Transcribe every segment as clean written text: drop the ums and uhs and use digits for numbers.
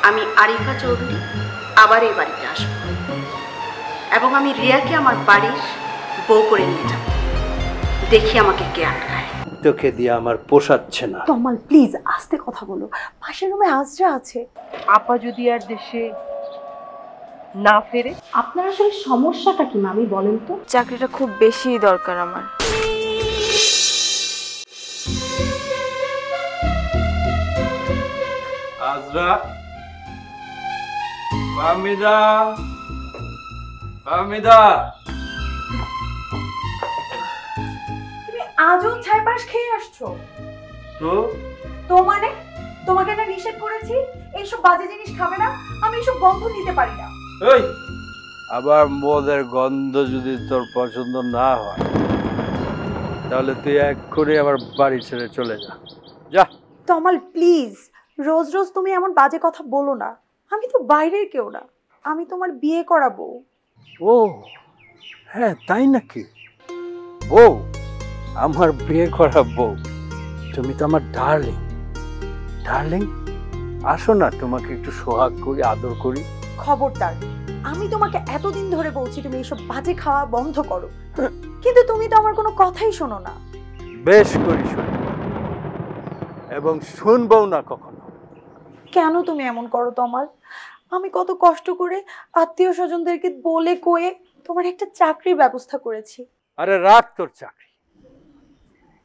আমি আরিফা চৌধুরী আবার এই বাড়িতে আসব এবং আমি রিয়াকে আমার বাড়ির বউ করে নিয়ে যাব। দেখি আমাকে কে আটকায়। তোকে দিয়ে আমার পোষাচ্ছে না। তমাল প্লিজ আস্তে কথা বলো, পাশের রুমে আজরা আছে। আপা যদি আর দেশে না ফেরে? আপনার আসলে সমস্যাটা কি মামি বলেন তো? চাকরিটা খুব বেশি দরকার আমার। আজরা, ফাহমিদা, ফাহমিদা, তুমি আজও ছাই পাশ খেয়ে আসছো? তো মানে তোমাকে না নিষেধ করেছি এইসব বাজে জিনিস খাবে না, আমি এইসব গন্ধ নিতে পারি না। এই আবার মদের গন্ধ যদি তোর পছন্দ না হয় তাহলে তুই এক্ষুনি আমার বাড়ি ছেড়ে চলে যা। যা। তমাল প্লিজ, রোজ রোজ তুমি এমন বাজে কথা বলো না। আমি তো বাইরের কেউ না, আমি তোমার বিয়ে করাবো। ও হ্যাঁ, তাই নাকি? বউ, আমার বিয়ে করা বউ? তুমি তো আমার ডার্লিং। ডার্লিং, আসো না, তোমাকে একটু সোহাগ করি, আদর করি। খবরদার, আমি তোমাকে এতদিন ধরে বলছি তুমি এইসব বাজে খাওয়া বন্ধ করো, কিন্তু তুমি তো আমার কোনো কথাই শোনো না। বেশ করি শুনি, এবং শুনবো না কখনো। কেন তুমি এমন করো তমাল? আমি কত কষ্ট করে আত্মীয় স্বজনদেরকে বলে কয়ে তোমার একটা চাকরির ব্যবস্থা করেছি। আরে রাখ তোর চাকরি।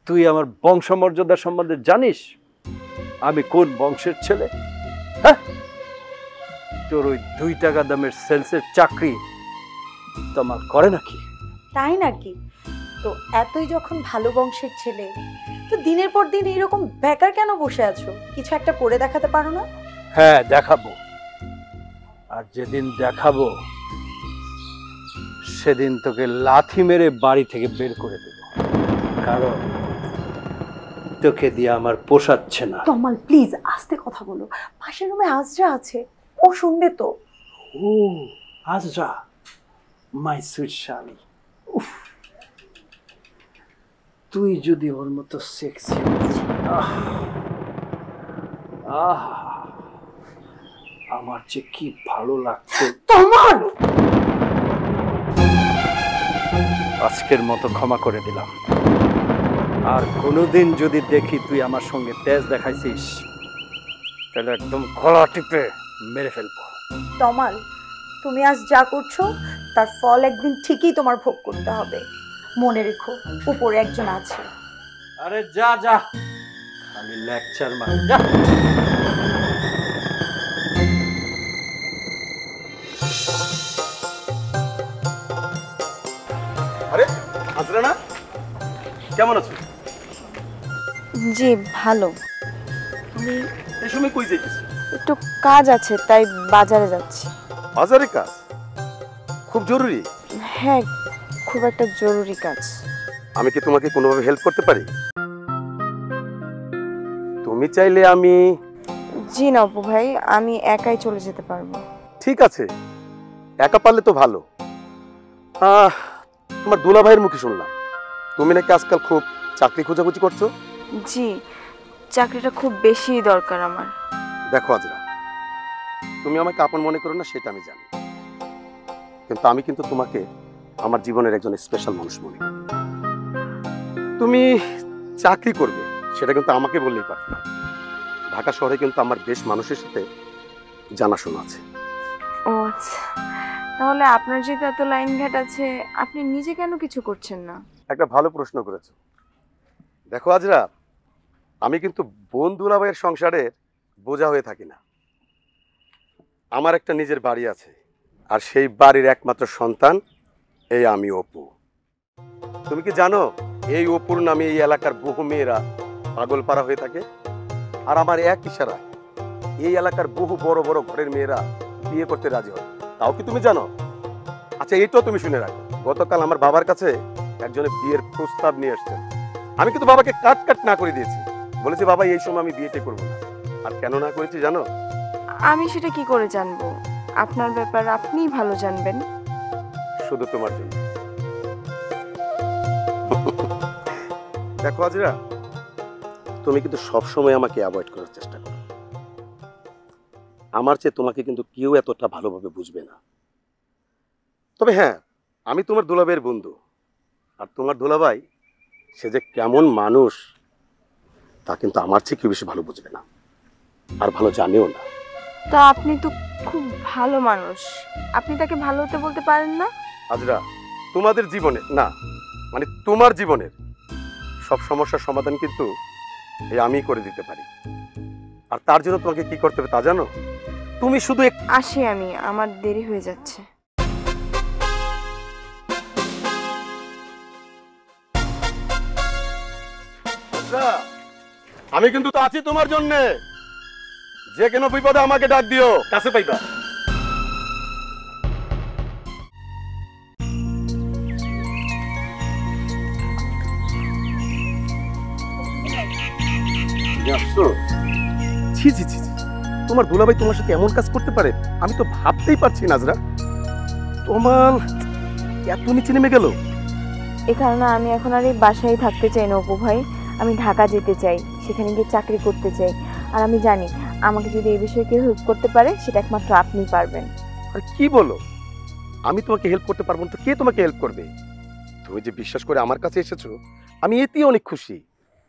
তুই আমার বংশমর্যাদা সম্বন্ধে জানিস আমি কোন বংশের ছেলে? হ্যাঁ, তোর ওই 2 টাকা দামের সেলসের চাকরি তোমার করে নাকি? তাই নাকি? তো এতই যখন ভালো বংশের ছেলে, তো দিনের পর দিন এরকম বেকার কেন বসে আছো? কিছু একটা করে দেখাতে পারো না? হ্যাঁ, দেখাবো। আর যেদিন দেখাবো সেদিন তোকে লাথি মেরে বাড়ি থেকে বের করে দেব, কারণ তোকে দিয়ে আমার পোষাচ্ছে না। তমাল প্লিজ আস্তে কথা বলো, পাশের রুমে আজরা আছে, ও শুনবে তো। ও আজরা, মাই সুইট শালি। উফ, তুই যদি ওর মতো সেক্সি, আমার যে কি ভালো লাগছে। তমাল, আজকের মতো ক্ষমা করে দিলাম। আর কোনোদিন যদি দেখি তুই আমার সঙ্গে তেজ দেখাইছিস তাহলে একদম গলা টিপে মেরে ফেলবো। তমাল, তুমি আজ যা করছো তার ফল একদিন ঠিকই তোমার ভোগ করতে হবে। মনে রেখো, উপরে একজন আছে। আরে যা যা, খালি লেকচার মার, যা। আরে আজরা না, কেমন আছো? জি ভালো। তুমি এই সময় কই যাইতেছো? একটু কাজ আছে তাই বাজারে যাচ্ছি। বাজারে কাজ? খুব জরুরি? হ্যাঁ, খুব একটা জরুরি কাজ। আমি কি তোমাকে কোনোভাবে হেল্প করতে পারি? তুমি চাইলে আমি... জি না অপু ভাই, আমি একাই চলে যেতে পারবো। ঠিক আছে, একা পারলে তো ভালো। তোমার দুলা ভাইয়ের মুখে শুনলাম তুমি নাকি আজকাল খুব চাকরি খোঁজাখুঁজি করছো। জি, চাকরিটা খুব বেশি দরকার আমার। দেখো আজরা, তুমি আমাকে আপন মনে করো না সেটা আমি জানি, কিন্তু আমি কিন্তু তোমাকে আমার জীবনের একজন স্পেশাল মানুষ মনে করি। তুমি চাকরি করবে সেটা কিন্তু আমাকে বললেই পারত। ঢাকা শহরে কিন্তু আমার বেশ মানুষের সাথে জানাশোনা আছে। ও আচ্ছা, তাহলে আপনার যেহেতু এত লাইন ঘাট আছে, আপনি নিজে কেন কিছু করছেন না? একটা ভালো প্রশ্ন করেছো। দেখো আজরা, আমি কিন্তু বোন দুলাভাইয়ের সংসারের বোঝা হয়ে থাকি না। আমার একটা নিজের বাড়ি আছে, আর সেই বাড়ির একমাত্র সন্তান এই আমি অপু। তুমি কি জানো এই অপুর নামে এই এলাকার বহু মেয়েরা পাগল পাড়া হয়ে থাকে? আর আমার এক ইশারায় এই এলাকার বহু বড় বড় ঘরের মেয়েরা বিয়ে করতে রাজি হয়। তাও কি তুমি জানো? আচ্ছা, এইটাও তুমি শুনে রাখো, গতকাল আমার বাবার কাছে একজনের বিয়ের প্রস্তাব নিয়ে আসছেন। আমি কিন্তু বাবাকে কাট কাট না করে দিয়েছি, বলেছি বাবা এই সময় আমি বিয়েটা করবো না। আর কেন না করেছি জানো? আমি সেটা কি করে জানবো? আপনার ব্যাপার আপনিই ভালো জানবেন। শুধু তোমার জন্য। দেখো আজরা, তুমি কিন্তু সবসময় আমাকে অ্যাভয়েড করার চেষ্টা করো। আমার চেয়ে তোমাকে কিন্তু কেউ এতটা ভালোভাবে বুঝবে না। তবে হ্যাঁ, আমি তোমার দুলাভাইয়ের বন্ধু, আর তোমার দুলাভাই সে যে কেমন মানুষ তা কিন্তু আমার চেয়ে কেউ বেশি ভালো বুঝবে না, আর ভালো জানেও না। তা আপনি তো খুব ভালো মানুষ, আপনি তাকে ভালো হতে বলতে পারেন না? আজরা, তোমাদের জীবনে না, মানে তোমার জীবনের সব সমস্যার সমাধান কিন্তু এই আমি করে দিতে পারি। আর তার জন্য তোমাকে কি করতে হবে তা জানো? তুমি শুধু আসি আমি, আমার দেরি হয়ে যাচ্ছে। আমি কিন্তু তো আছি তোমার জন্য, যে কোনো বিপদে আমাকে ডাক দিও, কাছে পাইবা। ছি ছি ছি, তোমার দুলাভাই তোমার সাথে এমন কাজ করতে পারে আমি তো ভাবতেই পারছি না। নাজরা, তোমার এত নিচে নেমে গেল। এ কারণে আমি এখন আর এই বাসায় থাকতে চাই না অপু ভাই, আমি ঢাকা যেতে চাই, সেখানে গিয়ে চাকরি করতে চাই। আর আমি জানি আমাকে যদি এই বিষয়ে কেউ হেল্প করতে পারে সেটা একমাত্র আপনিই পারবেন। আর কি বলো, আমি তোমাকে হেল্প করতে পারবো না তো কে তোমাকে হেল্প করবে? তুমি যে বিশ্বাস করে আমার কাছে এসেছো, আমি এতেই অনেক খুশি।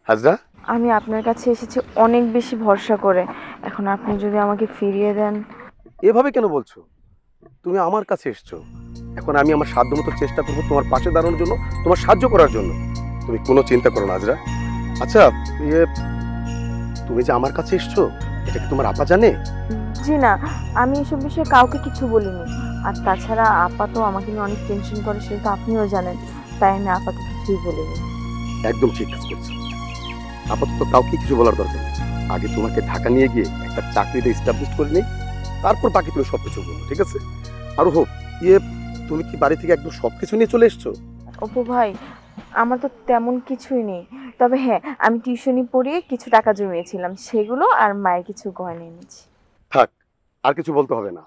হাজরা, আমি আপনার কাছে এসেছি অনেক বেশি ভরসা করে, এখন আপনি যদি আমাকে ফিরিয়ে দেন। এভাবে কেন বলছো? তুমি আমার কাছে এসছো, এখন আমি আমার সাধ্যমতো চেষ্টা করবো তোমার পাশে দাঁড়ানোর জন্য, তোমার সাহায্য করার জন্য। তুমি কোনো চিন্তা করো না হাজরা। আচ্ছা, তুমি যে আমার কাছে এসছো এটা কি তোমার আপা জানে? জি না, আমি এসব বিষয়ে কাউকে কিছু বলিনি। আর তাছাড়া আপা তো আমাকে নিয়ে অনেক টেনশন করে, সেটা তো আপনিও জানেন, তাই আমি আপাকে কিছুই বলিনি। একদম ঠিক কাজ করছো। আপাতত কাউকে কিছু বলার দরকার নেই, আগে তোমাকে ঢাকা নিয়ে গিয়ে একটা চাকরিতে এস্টাবলিশ করে নেই, তারপর বাকি তুমি সবকিছু বলো, ঠিক আছে? আর হোক, তুমি কি বাড়ি থেকে একদম সবকিছু নিয়ে চলে এসছো? অপু ভাই, আমার তো তেমন কিছুই নেই, তবে হ্যাঁ আমি টিউশনি পড়িয়ে কিছু টাকা জমিয়েছিলাম, সেগুলো আর মায়ের কিছু গয়না এনেছি। থাক, আর কিছু বলতে হবে না।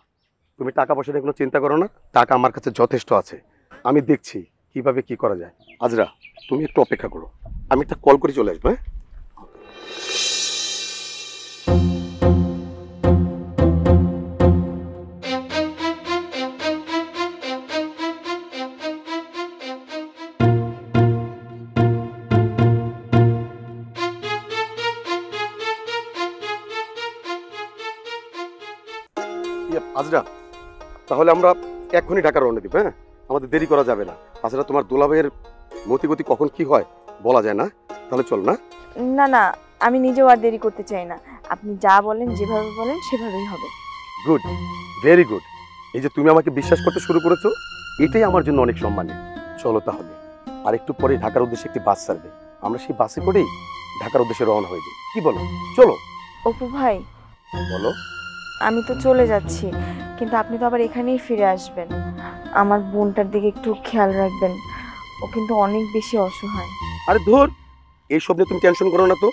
তুমি টাকা পয়সা নিয়ে কোনো চিন্তা করো না, টাকা আমার কাছে যথেষ্ট আছে, আমি দেখছি কিভাবে কি করা যায়। আজরা, তুমি একটু অপেক্ষা করো, আমি একটা কল করে চলে আসবো। হ্যাঁ, আজরা, তাহলে আমরা এখনই ঢাকা রওনা দিব। হ্যাঁ, আমাদের দেরি করা যাবে না। তাছাড়া তোমার দুলাভাইয়ের মতিগতি কখন কি হয় বলা যায় না, তাহলে চল না। না না, আমি নিজেও আর দেরি করতে চাই না, আপনি যা বলেন যেভাবে বলেন সেভাবেই হবে। Good, very good. এই যে তুমি আমাকে বিশ্বাস করতে শুরু করেছো, এটাই আমার জন্য অনেক সম্মানের। চলো তাহলে, আর একটু পরে ঢাকার উদ্দেশ্যে একটি বাস ছাড়বে, আমরা সেই বাসে করেই ঢাকার উদ্দেশ্যে রওনা হয়ে যাই, কি বলো? চলো। অপু ভাই, বলো। আমি তো চলে যাচ্ছি, কিন্তু আপনি তো আবার এখানেই ফিরে আসবেন। আমার বোনটার দিকে একটু খেয়াল রাখবেন, ও কিন্তু অনেক বেশি অসহায়। আরে ধর, এইসব নিয়ে তুমি টেনশন করো না তো।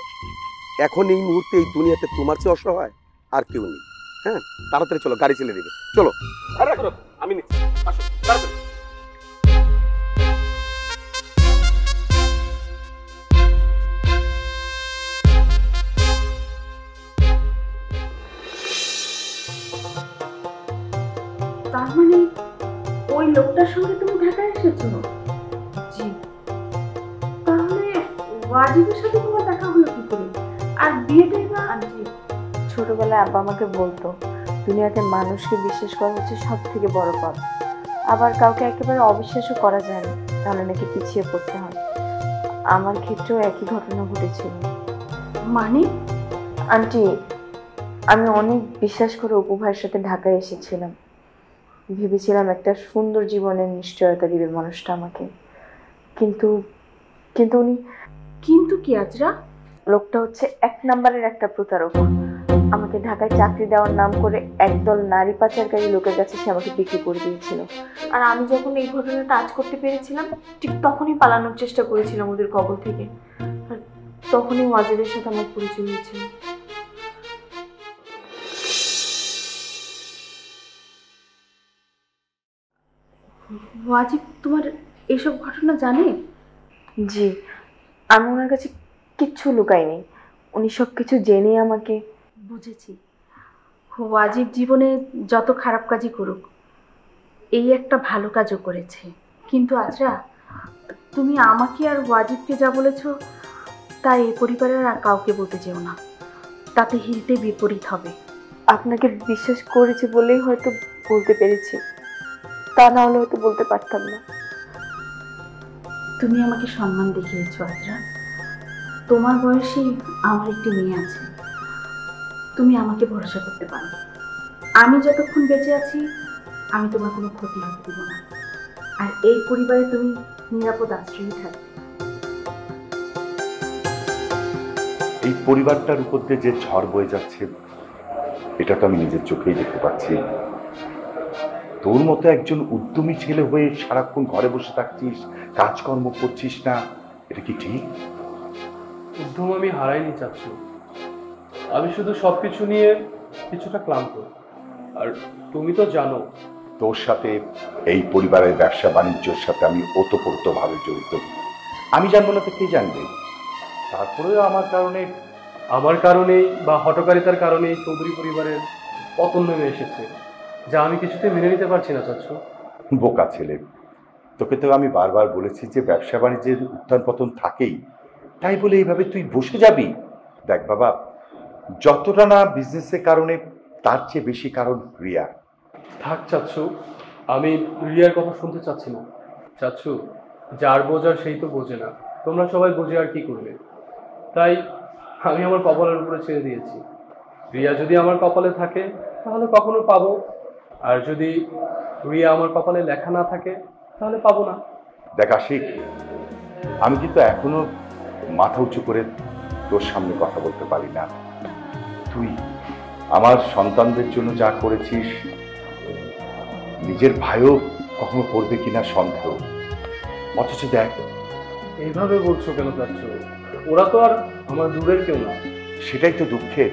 এখন এই মুহূর্তে এই দুনিয়াতে তোমার চেয়ে অসহায় আর কেউ নেই। হ্যাঁ, তাড়াতাড়ি চলো, গাড়ি চলে দিবে, চলো। আরে রাখো, আমি নিচ্ছি, আসো তাড়াতাড়ি। তার মানে ওই লোকটার সঙ্গে তুমি ঢাকায় এসেছো? জি। তাহলে ওয়াজিবের সাথে তোমার দেখা হলো কি করে? আর বিয়েটাই বা? আন্টি, ছোটবেলায় আব্বা আমাকে বলতো দুনিয়াতে মানুষকে বিশ্বাস করা হচ্ছে সব থেকে বড় পাপ, আবার কাউকে একেবারে অবিশ্বাসও করা যায় না, তাহলে নাকি পিছিয়ে পড়তে হয়। আমার ক্ষেত্রেও একই ঘটনা ঘটেছিল। মানে? আন্টি, আমি অনেক বিশ্বাস করে অপু ভাইয়ের সাথে ঢাকায় এসেছিলাম, ভেবেছিলাম একটা সুন্দর জীবনের নিশ্চয়তা দিবে মানুষটা আমাকে, কিন্তু কিন্তু উনি। কিন্তু কি আজরা? লোকটা হচ্ছে এক নাম্বারের একটা প্রতারক। আমাকে ঢাকায় চাকরি দেওয়ার নাম করে একদল নারী পাচারকারী লোকের কাছে সে আমাকে বিক্রি করে দিয়েছিল। আর আমি যখন এই ঘটনাটা আজ করতে পেরেছিলাম, ঠিক তখনই পালানোর চেষ্টা করেছিলাম ওদের কবল থেকে, আর তখনই ওয়াজিবের সাথে আমার পরিচয় হয়েছিল। ওয়াজিব তোমার এসব ঘটনা জানে? জি, আমি ওনার কাছে কিচ্ছু লুকাইনি, উনি সব কিছু জেনে আমাকে। বুঝেছি, ওয়াজিব জীবনে যত খারাপ কাজই করুক, এই একটা ভালো কাজও করেছে। কিন্তু আজরা, তুমি আমাকে আর ওয়াজিবকে যা বলেছ তা এই পরিবারের আর কাউকে বলতে যেও না, তাতে হিলতে বিপরীত হবে। আপনাকে বিশ্বাস করেছি বলেই হয়তো বলতে পেরেছি, তা না হলে হয়তো বলতে পারতাম না। তুমি আমাকে সম্মান দেখিয়েছো আজরা। তোমার বয়সী আমার একটি মেয়ে আছে, তুমি আমাকে ভরসা করতে পারো। আমি যতক্ষণ বেঁচে আছি আমি তোমার কোনো ক্ষতি হতে দেব না, আর এই পরিবারে তুমি নিরাপদ আশ্রয়ই থাকবে। এই পরিবারটার উপর দিয়ে যে ঝড় বয়ে যাচ্ছে এটা তো আমি নিজের চোখেই দেখতে পাচ্ছি। তোর মতো একজন উদ্যমী ছেলে হয়ে সারাক্ষণ ঘরে বসে থাকছিস, কাজকর্ম করছিস না, এটা কি ঠিক? উদ্যম আমি হারাইনি চাচ্ছি, আমি শুধু সবকিছু নিয়ে কিছুটা ক্লান্ত। আর তুমি তো জানো তোর সাথে এই পরিবারের ব্যবসা বাণিজ্যের সাথে আমি ওতপ্রোতভাবে জড়িত। আমি জানবো না তো কে জানবে? তারপরেও আমার কারণেই বা হঠকারিতার কারণেই চৌধুরী পরিবারের পতন নেমে এসেছে, যা আমি কিছুতে মেনে নিতে পারছি না চাচ্ছ। বোকা ছেলে, তোকে তো আমি বারবার বলেছি যে ব্যবসা বাণিজ্যের উত্থান পতন থাকেই, তাই বলে এইভাবে তুই বসে যাবি? দেখ বাবা, যতটা না বিজনেসের কারণে তার চেয়ে বেশি কারণ রিয়া। থাক চাচ্ছু, আমি রিয়ার কথা শুনতে চাচ্ছি না। চাচ্ছু, যার বোঝার সেই তো বোঝে না, তোমরা সবাই বোঝে আর কি করবে। তাই আমি আমার কপালের উপরে ছেড়ে দিয়েছি। রিয়া যদি আমার কপালে থাকে তাহলে কখনো পাবো, আর যদি রিয়া আমার কপালে লেখা না থাকে তাহলে পাবো না। দেখ আশিক, আমি কিন্তু এখনো মাথা উঁচু করে তোর সামনে কথা বলতে পারি না। তুই আমার সন্তানদের জন্য যা করেছিস, নিজের ভাইও কখনো করবে কিনা সন্দেহ। অথচ দেখ, এইভাবে বলছো কেন চাচ্ছ? ওরা তো আর আমার দূরের কেউ না। সেটাই তো দুঃখের।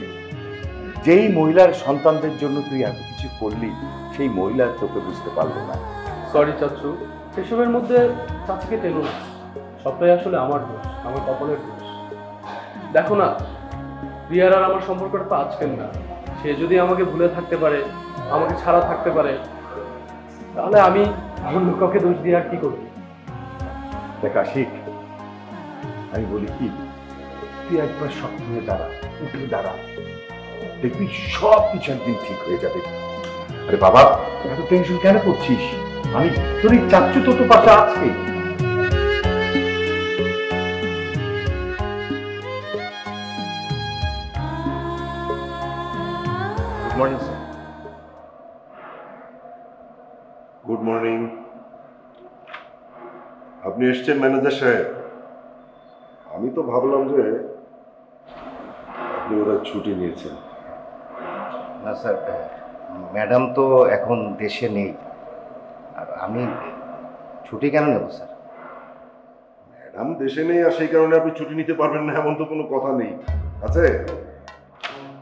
যেই মহিলার সন্তানদের জন্য তুই এত কিছু করলি, সেই মহিলা তোকে বুঝতে পারলো না। সরি চাচ্ছু, এসবের মধ্যে চাচিকে টেনো না। সবটাই আসলে আমার দোষ, আমার কপালের দোষ। দেখো না, রিয়ার আর আমার সম্পর্কটা তো আজকের না। সে যদি আমাকে ভুলে থাকতে পারে, আমাকে ছাড়া থাকতে পারে, তাহলে আমি অন্য কাউকে দোষ দিয়ে আর কি করব? দেখ আশিক, আমি বলি কি, তুই একবার শক্ত হয়ে দাঁড়া, উঠে দাঁড়া, দেখবি সব কিছু একদিন ঠিক হয়ে যাবে। আরে বাবা, এত টেনশন কেন করছিস? আমি তোর এই চাচ্চু তো তোর পাশে আছে। Good morning sir. Good morning. আপনি এসছেন ম্যানেজার সাহেব? আমি তো ভাবলাম যে আপনি ওরা ছুটি নিয়েছেন। না স্যার, ম্যাডাম তো এখন দেশে নেই, আর আমি ছুটি কেন নেব স্যার? ম্যাডাম দেশে নেই আর সেই কারণে আপনি ছুটি নিতে পারবেন না এমন তো কোনো কথা নেই, আছে?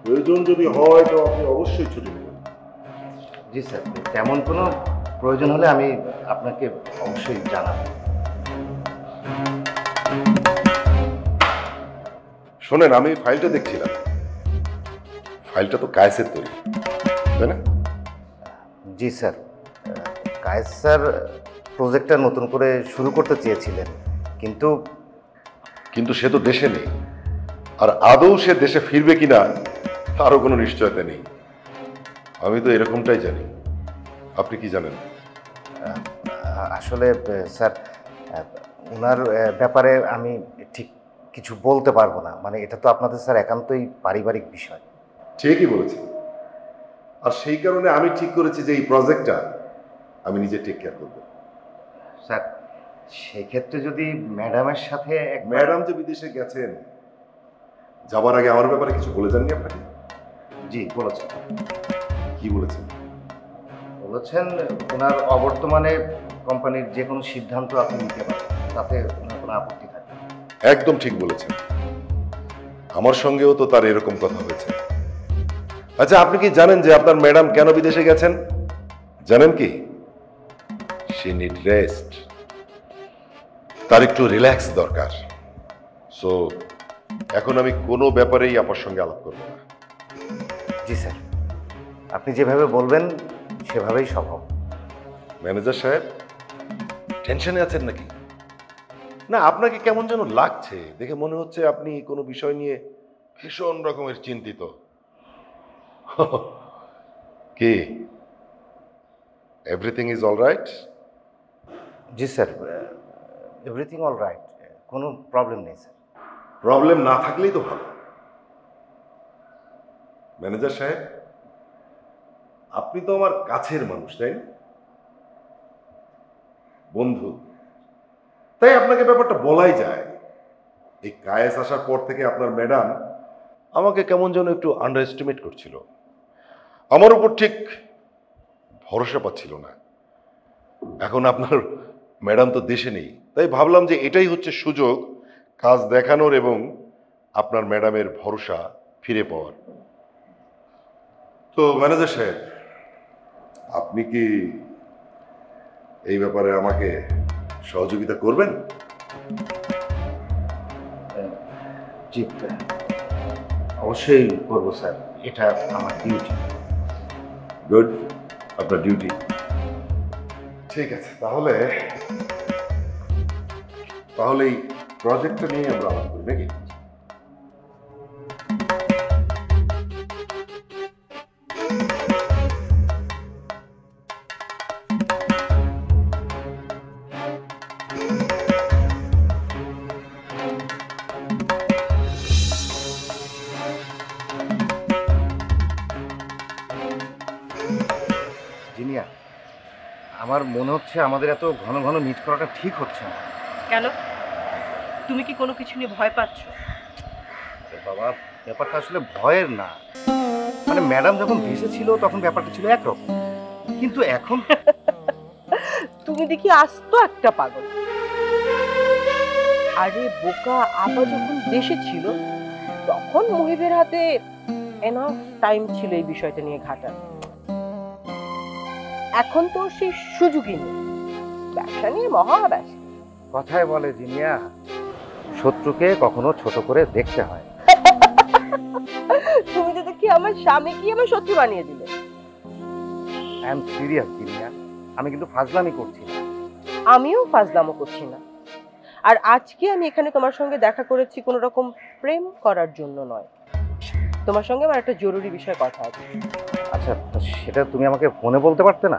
প্রয়োজন যদি হয় তো আপনি অবশ্যই ছুটি নেবেন। জি স্যার, তেমন কোনো প্রয়োজন হলে আমি আপনাকে অবশ্যই জানাবো। শোনেন, আমি ফাইলটা দেখছিলাম, ফাইলটা তো কায়েসের তৈরি, তাই না? জি স্যার, কায়েস স্যার প্রজেক্টটা নতুন করে শুরু করতে চেয়েছিলেন, কিন্তু সে তো দেশে নেই, আর আদৌ সে দেশে ফিরবে কিনা তারও কোনো নিশ্চয়তা নেই। আমি তো এরকমটাই জানি। আপনি কি জানেন? আসলে স্যার, ওনার ব্যাপারে আমি ঠিক কিছু বলতে পারবো না। মানে এটা তো আপনাদের স্যার একান্তই পারিবারিক বিষয়। ঠিকই বলেছেন, আর সেই কারণে আমি ঠিক করেছি যে এই প্রজেক্টটা আমি নিজে টেক কেয়ার করবো। স্যার, সেক্ষেত্রে যদি ম্যাডামের সাথে ম্যাডাম যে বিদেশে গেছেন, যাবার আগে আমার ব্যাপারে কিছু বলে যাননি আপনাকে? জি বলেছেন। কি বলেছেন? বলেছেন ওনার অবর্তমানে কোম্পানির যে কোনো সিদ্ধান্ত আপনি নিতে পারেন, তাতে ওনার কোনো আপত্তি থাকে। একদম ঠিক বলেছেন, আমার সঙ্গেও তো তার এরকম কথা হয়েছে। আচ্ছা, আপনি কি জানেন যে আপনার ম্যাডাম কেন বিদেশে গেছেন? জানেন কি? শি নিড রেস্ট, তার একটু রিল্যাক্স দরকার। সো এখন আমি কোনো ব্যাপারেই আপনার সঙ্গে আলাপ করব না। জি স্যার। আপনি যেভাবে বলবেন সেভাবেই সব হবে। ম্যানেজার সাহেব টেনশনে আছেন নাকি? না, আপনাকে কেমন যেন লাগছে, দেখে মনে হচ্ছে আপনি কোনো বিষয় নিয়ে ভীষণ রকমের চিন্তিত। কি everything is all right? G sir, everything all right, কোনো প্রবলেম নেই স্যার। প্রবলেম না থাকলেই তো ভালো। ম্যানেজার সাহেব, আপনি তো আমার কাছের মানুষ, তাই না? বন্ধু, তাই আপনাকে ব্যাপারটা বলাই যায়। এই কায়েস আসার পর থেকে আপনার ম্যাডাম আমাকে কেমন যেন একটু আন্ডার এস্টিমেট করছিল, আমার উপর ঠিক ভরসা পাচ্ছিল না। এখন আপনার ম্যাডাম তো দেশে নেই, তাই ভাবলাম যে এটাই হচ্ছে সুযোগ কাজ দেখানোর এবং আপনার ম্যাডামের ভরসা ফিরে পাওয়ার। তো ম্যানেজার সাহেব, আপনি কি এই ব্যাপারে আমাকে সহযোগিতা করবেন? জি অবশ্যই করবো স্যার, এটা আমার ডিউটি। গুড, আপনার ডিউটি। ঠিক আছে, তাহলে এই প্রজেক্টটা নিয়ে আমরা আলাপ করি নাকি? জিনিয়া, আমার মনে হচ্ছে আমাদের এত ঘন ঘন মিট করাটা ঠিক হচ্ছে না। কেন, তুমি কি কোনো কিছু নিয়ে ভয় পাচ্ছ? বাবা, ব্যাপারটা আসলে ভয়ের না, মানে ম্যাডাম যখন ভেসে ছিল তখন ব্যাপারটা ছিল একরকম, কিন্তু এখন তুমি দেখি আস্ত একটা পাগল। আরে বোকা, আপা যখন দেশে ছিল তখন মুহিবের হাতে এনাফ টাইম ছিল এই বিষয়টা নিয়ে ঘাটার। এখন তো সেই সুযোগই নেই, ব্যবসা নিয়ে মহা ব্যস্ত। কথায় বলে জিনিয়া, শত্রুকে কখনো ছোট করে দেখতে হয়। তুমি তো দেখি আমার স্বামী কি আমার শত্রু বানিয়ে দিলে। আই এম সিরিয়াস জিনিয়া, আমি কিন্তু ফাজলামি করছি না। আমিও ফাজলামো করছি না। আর আজকে আমি এখানে তোমার সঙ্গে দেখা করেছি কোনো রকম প্রেম করার জন্য নয়, তোমার সঙ্গে আমার একটা জরুরি বিষয় কথা আছে। আচ্ছা, সেটা তুমি আমাকে ফোনে বলতে পারতে না?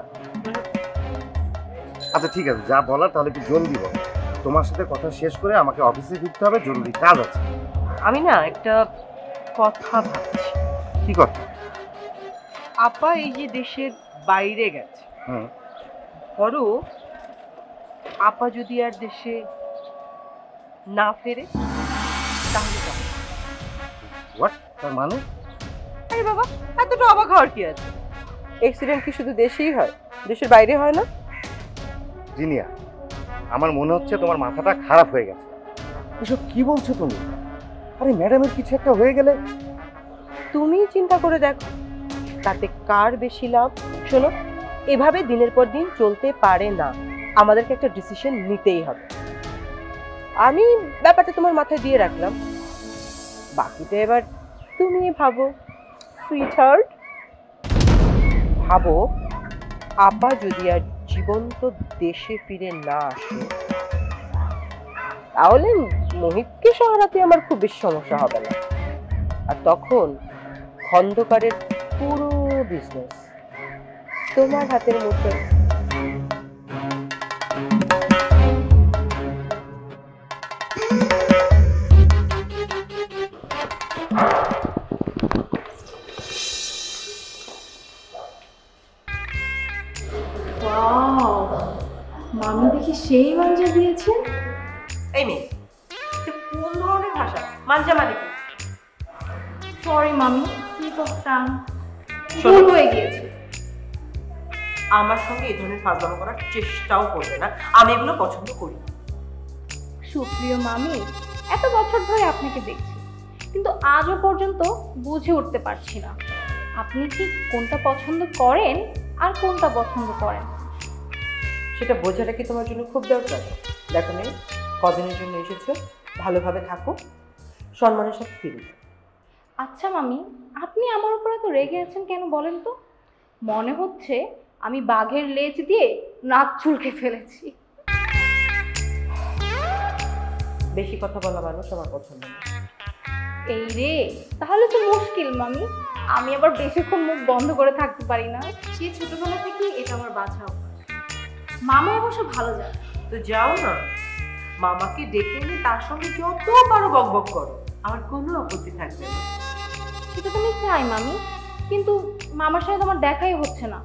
আচ্ছা ঠিক আছে, যা বলার তাহলে একটু জলদি বলো। তোমার সাথে কথা শেষ করে আমাকে অফিসে ফিরতে হবে, জরুরি কাজ আছে। আমি না একটা কথা ভাবছি। কি কথা? আপা এই যে দেশের বাইরে গেছে, ধরো আপা যদি আর দেশে না ফেরে তাহলে হোয়াট, তার মানে? আরে বাবা, এতটা অবাক হওয়ার কি আছে? অ্যাক্সিডেন্ট কি শুধু দেশেই হয়, দেশের বাইরে হয় না? জিনিয়া, আমার মনে হচ্ছে তোমার মাথাটা খারাপ হয়ে গেছে। এসব কি বলছো তুমি? আরে ম্যাডামের কিছু একটা হয়ে গেলে? তুমি চিন্তা করে দেখো তাতে কার বেশি লাভ। শোনো, এভাবে দিনের পর দিন চলতে পারে না, আমাদেরকে একটা ডিসিশন নিতেই হবে। আমি ব্যাপারটা তোমার মাথায় দিয়ে রাখলাম, বাকিটা এবার তুমি ভাবো। সুইটহার্ট, ভাবো আপা যদি আর জীবন্ত দেশে ফিরে না আসে তাহলে মোহিতকে সহারাতে আমার খুব বেশি সমস্যা হবে না। আর তখন খন্দকারের পুরো বিজনেস তোমার হাতের মধ্যে। মামি দেখি সেই মাঞ্জা দিয়েছে। এই মেয়ে, কোন ধরনের ভাষা? মাঞ্জা মানে কি? সরি মামি, কি করতাম, ভুল হয়ে গিয়েছে। আমার সঙ্গে এই ধরনের ফাজলামো করার চেষ্টাও করবে না, আমি এগুলো পছন্দ করি। সুপ্রিয় মামি, এত বছর ধরে আপনাকে দেখছি, কিন্তু আজও পর্যন্ত বুঝে উঠতে পারছি না আপনি ঠিক কোনটা পছন্দ করেন আর কোনটা পছন্দ করেন। সেটা বোঝাটা কি তোমার জন্য খুব দরকার? দেখো মেয়ে, কদিনের জন্য এসেছো, ভালোভাবে থাকো, সম্মানের সাথে ফিরে। আচ্ছা মামি, আপনি আমার উপরে তো রেগে আছেন কেন বলেন তো? মনে হচ্ছে আমি বাঘের লেজ দিয়ে নাক চুলকে ফেলেছি। বেশি কথা বলা মানুষ আমার পছন্দ না। এই রে, তাহলে তো মুশকিল মামি। আমি আবার বেশিক্ষণ মুখ বন্ধ করে থাকতে পারি না। সে ছোটবেলা থেকে এটা আমার বাছা অভ্যাস। মামা অবশ্য ভালো যায়। তো যাও না, মামাকে ডেকে এনে তার সঙ্গে যত পারো বকবক করো, আমার কোনো আপত্তি থাকবে না। সেটা তো আমি চাই মামি, কিন্তু মামার সাথে আমার দেখাই হচ্ছে না।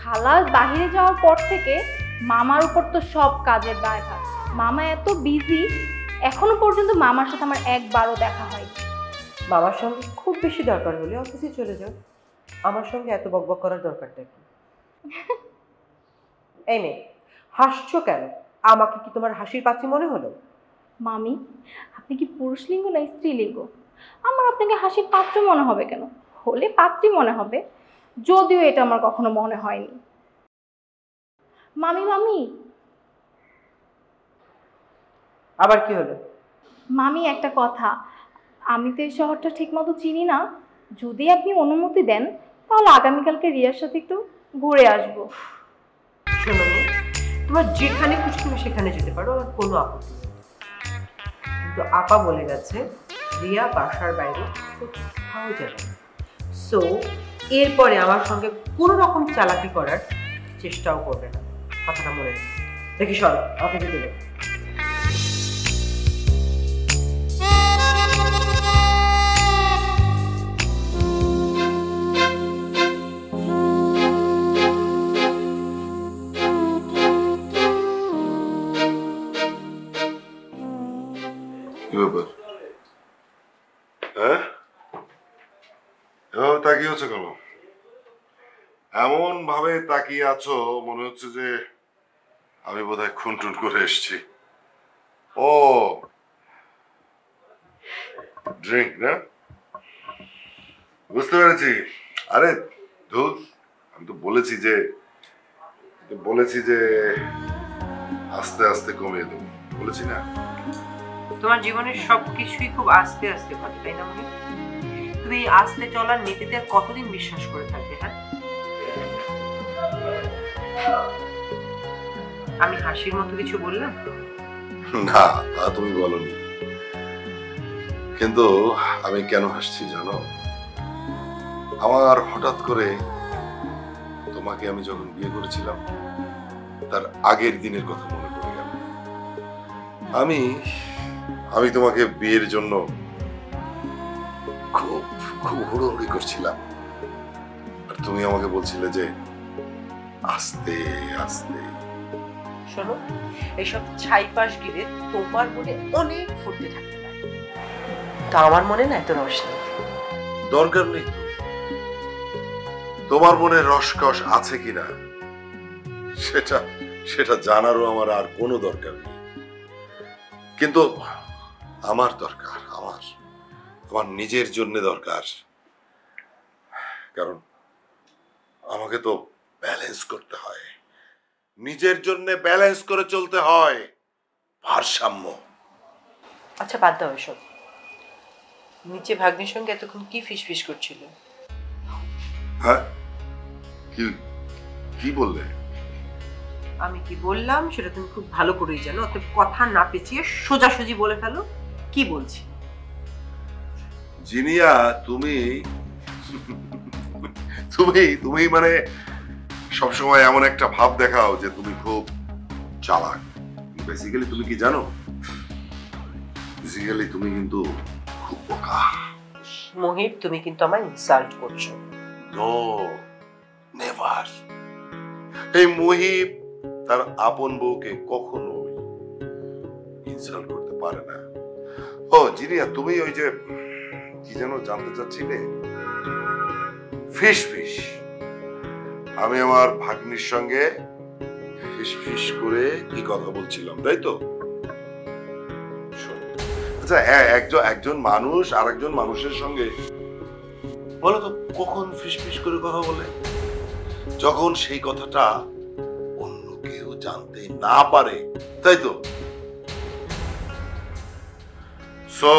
খালা বাহিরে যাওয়ার পর থেকে মামার উপর তো সব কাজের দায়ভার। মামা এত বিজি, এখনো পর্যন্ত মামার সাথে আমার একবারও দেখা হয়নি। মামার সঙ্গে খুব বেশি দরকার হলে অফিসে চলে যাও, আমার সঙ্গে এত বকবক করার দরকারটা কি? এই মেয়ে, হাসছো কেন? আমাকে কি তোমার হাসির পাত্রী মনে হলো? মামি, আপনি কি পুরুষলিঙ্গ না স্ত্রীলিঙ্গ? আমার আপনাকে হাসির পাত্র মনে হবে কেন? হলে পাত্রী মনে হবে, যদিও এটা আমার কখনো মনে হয়নি। মামি মামি, আবার কি হলো? মামি একটা কথা, আমি তো এই শহরটা ঠিকমতো চিনি না। যদি আপনি অনুমতি দেন তাহলে আগামীকালকে রিয়ার সাথে একটু ঘুরে আসবো। শোনো মেয়ে, তোমার যেখানে খুশি তুমি সেখানে যেতে পারো, আমার কোনো আপত্তি নেই। কিন্তু আপা বলে গেছে রিয়া বাসার বাইরে কোথাও যাবে না। সো এরপরে আমার সঙ্গে কোনো রকম চালাকি করার চেষ্টাও করবে না, কথাটা মনে রাখবে। দেখি সর, আমাকে যেতে দেবে। কি ব্যাপার? হ্যাঁ, এভাবে তাকিয়ে আছো কেন? এমন ভাবে তাকিয়ে আছো মনে হচ্ছে যে আমি বোধহয় খুন টুন করে এসছি। ও ড্রিঙ্ক না, বুঝতে পেরেছি। আরে ধুর, আমি তো বলেছি যে আস্তে আস্তে কমিয়ে দেবো, বলেছি না? তোমার জীবনের সবকিছুই খুব আস্তে আস্তে ঘটে, তাই না মনে? তুমি এই আস্তে চলার নীতিতে আর কতদিন বিশ্বাস করে থাকবে? হ্যাঁ, আমি হাসির মতো কিছু বললাম? না, তা তুমি বলনি। কিন্তু আমি কেন হাসছি জানো? আমার হঠাৎ করে তোমাকে আমি যখন বিয়ে করেছিলাম তার আগের দিনের কথা মনে পড়ে গেল। আমি তোমাকে বিয়ের জন্য খুব খুব হুড়োহুড়ি করছিলাম, আর তুমি আমাকে বলছিলে যে আস্তে আস্তে। শোনো, এইসব ছাইপাশ গিরে তোমার মনে অনেক ফুটতে থাকতে পারে, তা আমার মনে না এত রস নেই। দরকার নেই তো, তোমার মনে রসকস আছে কিনা সেটা জানারও আমার আর কোনো দরকার নেই। কিন্তু আমার দরকার, আমার নিজের জন্য দরকার। কারণ আমাকে তো ব্যালেন্স করতে হয়, নিজের জন্য ব্যালেন্স করে চলতে হয়, ভারসাম্য। আচ্ছা বাদ দাও এসব। নিচে ভাগ্নির সঙ্গে এতক্ষণ কি ফিসফিস করছিল? হ্যাঁ, কি বললে? আমি কি বললাম সেটা তুমি খুব ভালো করেই জানো, অতএব কথা না পেঁচিয়ে সোজাসুজি বলে ফেলো কি বলছি। জিনিয়া, তুমি মানে সবসময় এমন একটা ভাব দেখাও যে তুমি খুব চালাক। বেসিক্যালি তুমি কি জানো? বেসিক্যালি তুমি কিন্তু খুব বোকা। মোহিত, তুমি কিন্তু আমায় ইনসাল্ট করছো। No, never. এই মোহিত তার আপন বউকে কখনো ইনসাল্ট করতে পারে না। ও জিনিয়া, তুমি ওই যে কি যেন জানতে চাচ্ছিলে? ফিস আমি আমার ভাগ্নির সঙ্গে ফিস করে কি কথা বলছিলাম, তাই তো? আচ্ছা, একজন মানুষ আর একজন মানুষের সঙ্গে বলো তো কখন ফিস করে কথা বলে? যখন সেই কথাটা অন্য কেউ জানতে না পারে, তাই তো? সো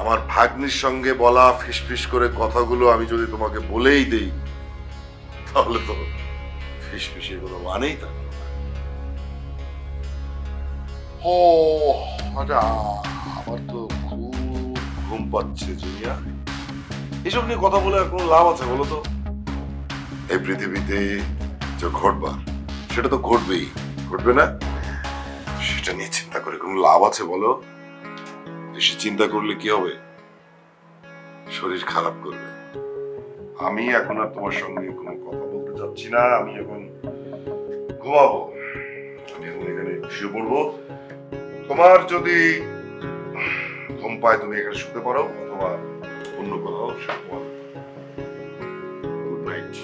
আমার ভাগ্নির সঙ্গে বলা ফিসফিস করে কথাগুলো আমি যদি তোমাকে বলেই দেই, তাহলে তো ফিসফিসের কোনো মানেই থাকে না। ও আচ্ছা, আমার তো খুব ঘুম পাচ্ছে জুনিয়া। এসব নিয়ে কথা বলে আর কোনো লাভ আছে বলো তো? এই পৃথিবীতে যা ঘটবার সেটা তো ঘটবেই, ঘটবে না? সেটা নিয়ে চিন্তা করে কোনো লাভ আছে বলো? বেশি চিন্তা করলে কি হবে? শরীর খারাপ করবে। আমি এখন আর তোমার সঙ্গে কোনো কথা বলতে চাচ্ছি না। আমি এখন ঘুমাবো। আমি এখন এখানে শুয়ে পড়বো। তোমার যদি ঘুম পায় তুমি এখানে শুতে পারো, অথবা অন্য কোথাও শুতে পারো। Good night.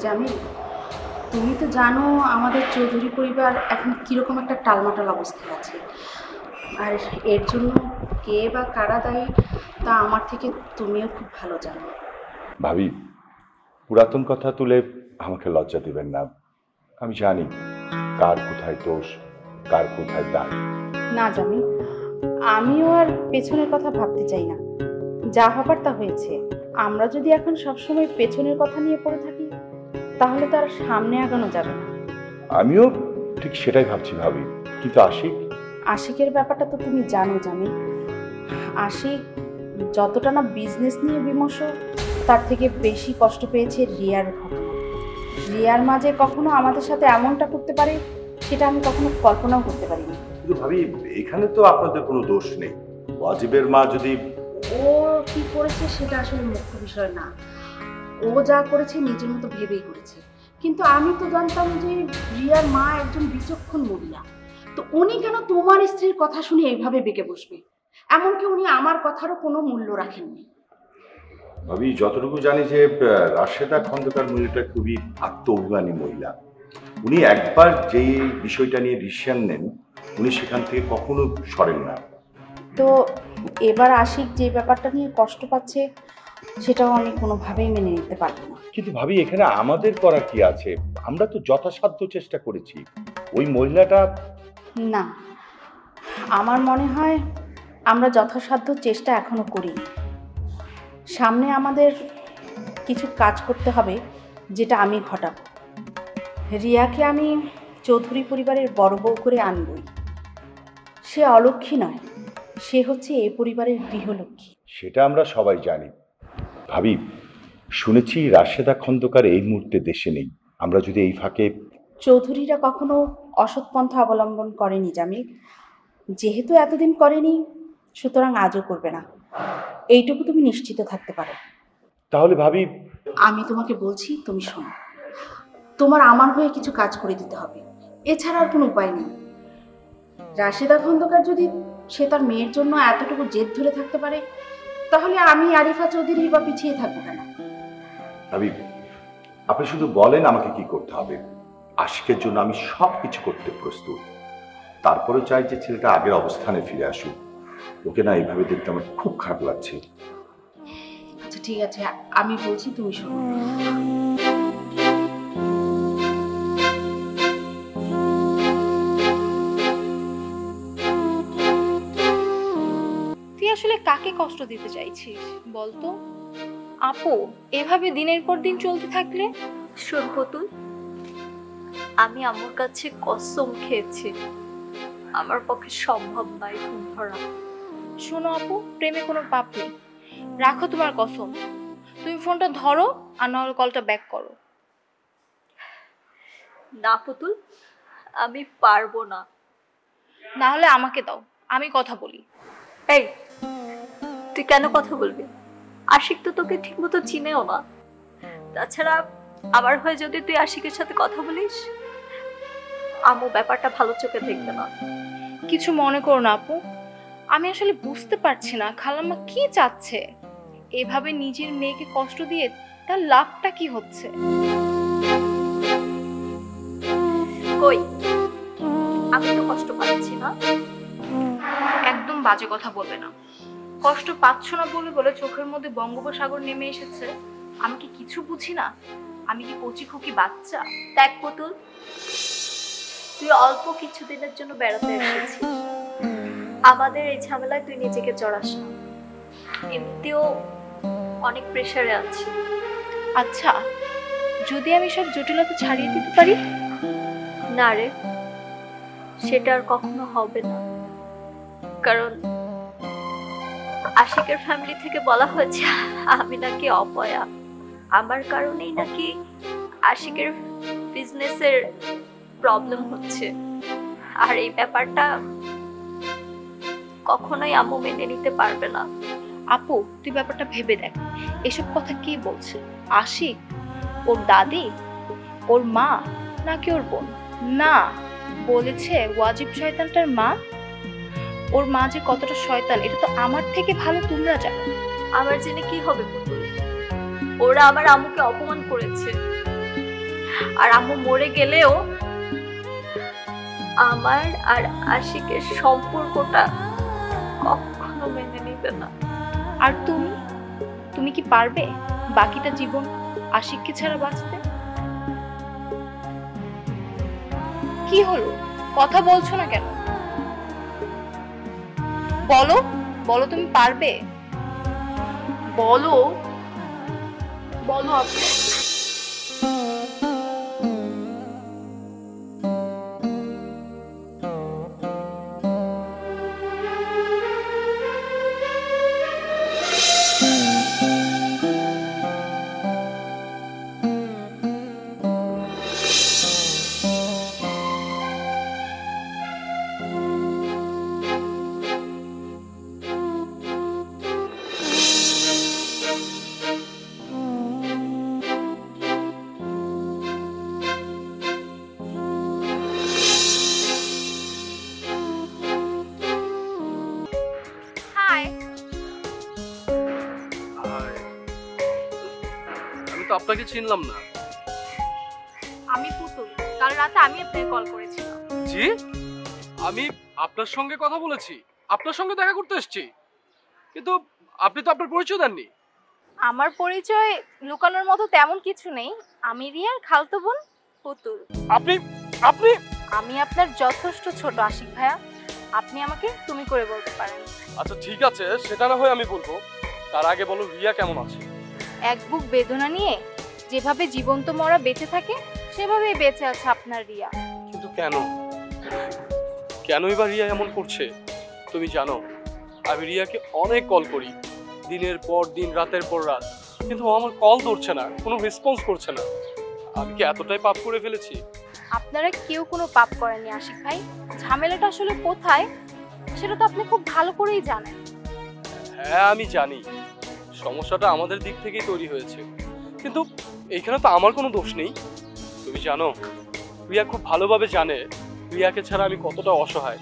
জামিল, তুমি তো জানো আমাদের চৌধুরী পরিবার এখন কীরকম একটা টালমাটাল অবস্থায় আছে, আর এর জন্য কে বা কারা দায়ী তা আমার থেকে তুমিও খুব ভালো জানো। ভাবি, পুরাতন কথা তুলে আমাকে লজ্জা দিবেন না। আমি জানি কার কোথায় দোষ, কার কোথায় দায়। না জামিল, আমিও আর পেছনের কথা ভাবতে চাই না। যা হবার তা হয়েছে। আমরা যদি এখন সবসময় পেছনের কথা নিয়ে পড়ে থাকি তাহলে তো আর সামনে আগানো যাবে না। আমিও ঠিক সেটাই ভাবছি ভাবি, কিন্তু আশিকের ব্যাপারটা তো তুমি জানো জামিল। আশিক যতটা না বিজনেস নিয়ে বিমর্ষ, তার থেকে বেশি কষ্ট পেয়েছে রিয়ার ঘটনা। রিয়ার মাঝে কখনো আমাদের সাথে এমনটা করতে পারে সেটা আমি কখনো কল্পনাও করতে পারিনি। কিন্তু ভাবি, এখানে তো আপনাদের কোনো দোষ নেই। ওয়াজিবের মা যদি ও কি করেছে সেটা আসলে মুখ্য বিষয় না। ও যা করেছে নিজের মতো ভেবেই করেছে, কিন্তু আমি তো জানতাম যে রিয়ার মা একজন বিচক্ষণ মহিলা। তো উনি কেন তোমার স্ত্রীর কথা শুনে এইভাবে বেঁকে বসবে? এমনকি উনি আমার কথারও কোনো মূল্য রাখেননি। ভাবি, যতটুকু জানি যে রাশেদা খন্দকার মহিলাটা খুবই আত্মঅভিমানী মহিলা। উনি একবার যেই বিষয়টা নিয়ে ডিসিশন নেন, উনি সেখান থেকে কখনো সরেন না। তো এবার আশিক যে ব্যাপারটা নিয়ে কষ্ট পাচ্ছে সেটাও আমি কোনোভাবেই মেনে নিতে পারবো না। কিন্তু ভাবি, এখানে আমাদের করার কি আছে? আমরা তো যথাসাধ্য চেষ্টা করেছি। ওই মহিলাটা না, আমার মনে হয় আমরা যথাসাধ্য চেষ্টা এখনো করিনি। সামনে আমাদের কিছু কাজ করতে হবে যেটা আমি ঘটাবো। রিয়াকে আমি চৌধুরী পরিবারের বড় বউ করে আনবই। সে অলক্ষ্মী নয়, সে হচ্ছে এ পরিবারের গৃহলক্ষ্মী। সেটা আমরা সবাই জানি। ভাবি, শুনেছি রাশেদা খন্দকার এই মুহূর্তে দেশে নেই। আমরা যদি এই ফাঁকে চৌধুরীরা কখনো অসৎ পন্থা অবলম্বন করেনি জামিল। যেহেতু এতদিন করেনি, সুতরাং আজও করবে না, এইটুকু তুমি নিশ্চিত থাকতে পারো। তাহলে ভাবি, আমি তোমাকে বলছি, তুমি শোনো। তোমার আমার হয়ে কিছু কাজ করে দিতে হবে, এছাড়া আর কোনো উপায় নেই। রাশেদা খন্দকার যদি সে তার মেয়ের জন্য এতটুকু জেদ ধরে থাকতে পারে, তাহলে আমি আরিফা চৌধুরী বা পিছিয়ে থাকবো কেন? ভাবি, আপনি শুধু বলেন আমাকে কি করতে হবে। আশিকের জন্য আমি সব কিছু করতে প্রস্তুত। তারপরে চাই যে ছেলেটা আগের অবস্থানে ফিরে আসুক। ওকে না এইভাবে দেখতে আমার খুব খারাপ লাগছে। আচ্ছা ঠিক আছে, আমি বলছি, তুমি শোনো। তুই আসলে কাকে কষ্ট দিতে চাইছিস বলতো? আপু, এভাবে দিনের পর দিন চলতে থাকলে? শোন পুতুল, আমি আমার কাছে কসম খেয়েছি আমার পক্ষে সম্ভব নয় ঘুম ধরা। শোনো আপু, প্রেমে কোনো পাপ নেই। রাখো তোমার কসম। তুমি ফোনটা ধরো আর নাহলে কলটা ব্যাক করো। না পুতুল, আমি পারবো না। না হলে আমাকে দাও, আমি কথা বলি। এই, তুই কেন কথা বলবি? আশিক তো তোকে ঠিক মতো চিনেও না। তাছাড়া আমার হয়ে যদি তুই আশিকের সাথে কথা বলিস, আম্মু ব্যাপারটা ভালো চোখে দেখবে না। কিছু মনে করো না আপু, আমি আসলে বুঝতে পারছি না খালাম্মা কি চাচ্ছে। এভাবে নিজের মেয়েকে কষ্ট দিয়ে তার লাভটা কি হচ্ছে? কই, আমি তো কষ্ট পাচ্ছি না। একদম বাজে কথা বলবে না। কষ্ট পাচ্ছ না বলে বলে চোখের মধ্যে বঙ্গোপসাগর নেমে এসেছে। আমি কি কিছু বুঝি না? আমি কি কচি খুকি বাচ্চা? দেখ পুতুল, তুই অল্প কিছুদিনের জন্য বেড়াতে এসেছিস, আমাদের এই ঝামেলায় তুই নিজেকে জড়াস না। এমনিতেও অনেক প্রেশারে আছি। আচ্ছা, যদি আমি সব জটিলতা ছাড়িয়ে দিতে পারি? না রে, সেটা আর কখনো হবে না। কারণ আশিকের ফ্যামিলি থেকে বলা হয়েছে আমি নাকি অপয়া, আমার কারণেই নাকি আশিকের বিজনেসের প্রবলেম হচ্ছে। আর এই ব্যাপারটা কখনোই আম্মু মেনে নিতে পারবে না। আপু, তুই ব্যাপারটা ভেবে দেখ। এসব কথা কে বলছে? আশিক, ওর দাদি, ওর মা, নাকি ওর বোন? না, বলেছে ওয়াজিব শয়তানটার মা। ওর মা যে কতটা শয়তান এটা তো আমার থেকে ভালো তোমরা জানো। আমার জেনে কি হবে পুতুল? ওরা আমার আম্মুকে অপমান করেছে, আর আম্মু মরে গেলেও আমার আর আশিকের সম্পর্কটা কখনো মেনে নিবে না। আর তুমি কি পারবে বাকিটা জীবন আশিককে ছাড়া বাঁচতে? কি হলো, কথা বলছো না কেন? বলো বলো, তুমি পারবে? বলো বলো আপু। তো আপনাকে চিনলাম না। আমি পুতুল, কাল রাতে আমি আপনাকে কল করেছিলাম। জি, আমি আপনার সঙ্গে কথা বলেছি, আপনার সঙ্গে দেখা করতে এসেছি, কিন্তু আপনি তো আপনার পরিচয় দেননি। আমার পরিচয় লুকানোর মতো তেমন কিছু নেই। আমি রিয়ার খালতো বোন পুতুল। আপনি আপনি আমি আপনার যথেষ্ট ছোট আশিক ভাইয়া, আপনি আমাকে তুমি করে বলতে পারেন। আচ্ছা ঠিক আছে, সেটা না হয় আমি বলবো, তার আগে বলো রিয়া কেমন আছে? এক বুক বেদনা নিয়ে যেভাবে জীবন্ত মরা বেঁচে থাকে সেভাবেই বেঁচে আছে আপনার রিয়া। কিন্তু কেনই বা রিয়া এমন করছে? তুমি জানো আমি রিয়াকে অনেক কল করি, দিনের পর দিন, রাতের পর রাত, কিন্তু ও আমার কল ধরছে না, কোনো রেসপন্স করছে না। আমি কি এতটাই পাপ করে ফেলেছি? আপনারা কেউ কোনো পাপ করেননি আশিক ভাই। ঝামেলাটা আসলে কোথায় সেটা তো আপনি খুব ভালো করেই জানেন। হ্যাঁ আমি জানি, সমস্যাটা আমাদের দিক থেকেই তৈরি হয়েছে, কিন্তু এইখানে তো আমার কোনো দোষ নেই। তুমি জানো রিয়া খুব ভালোভাবে জানে রিয়াকে ছাড়া আমি কতটা অসহায়।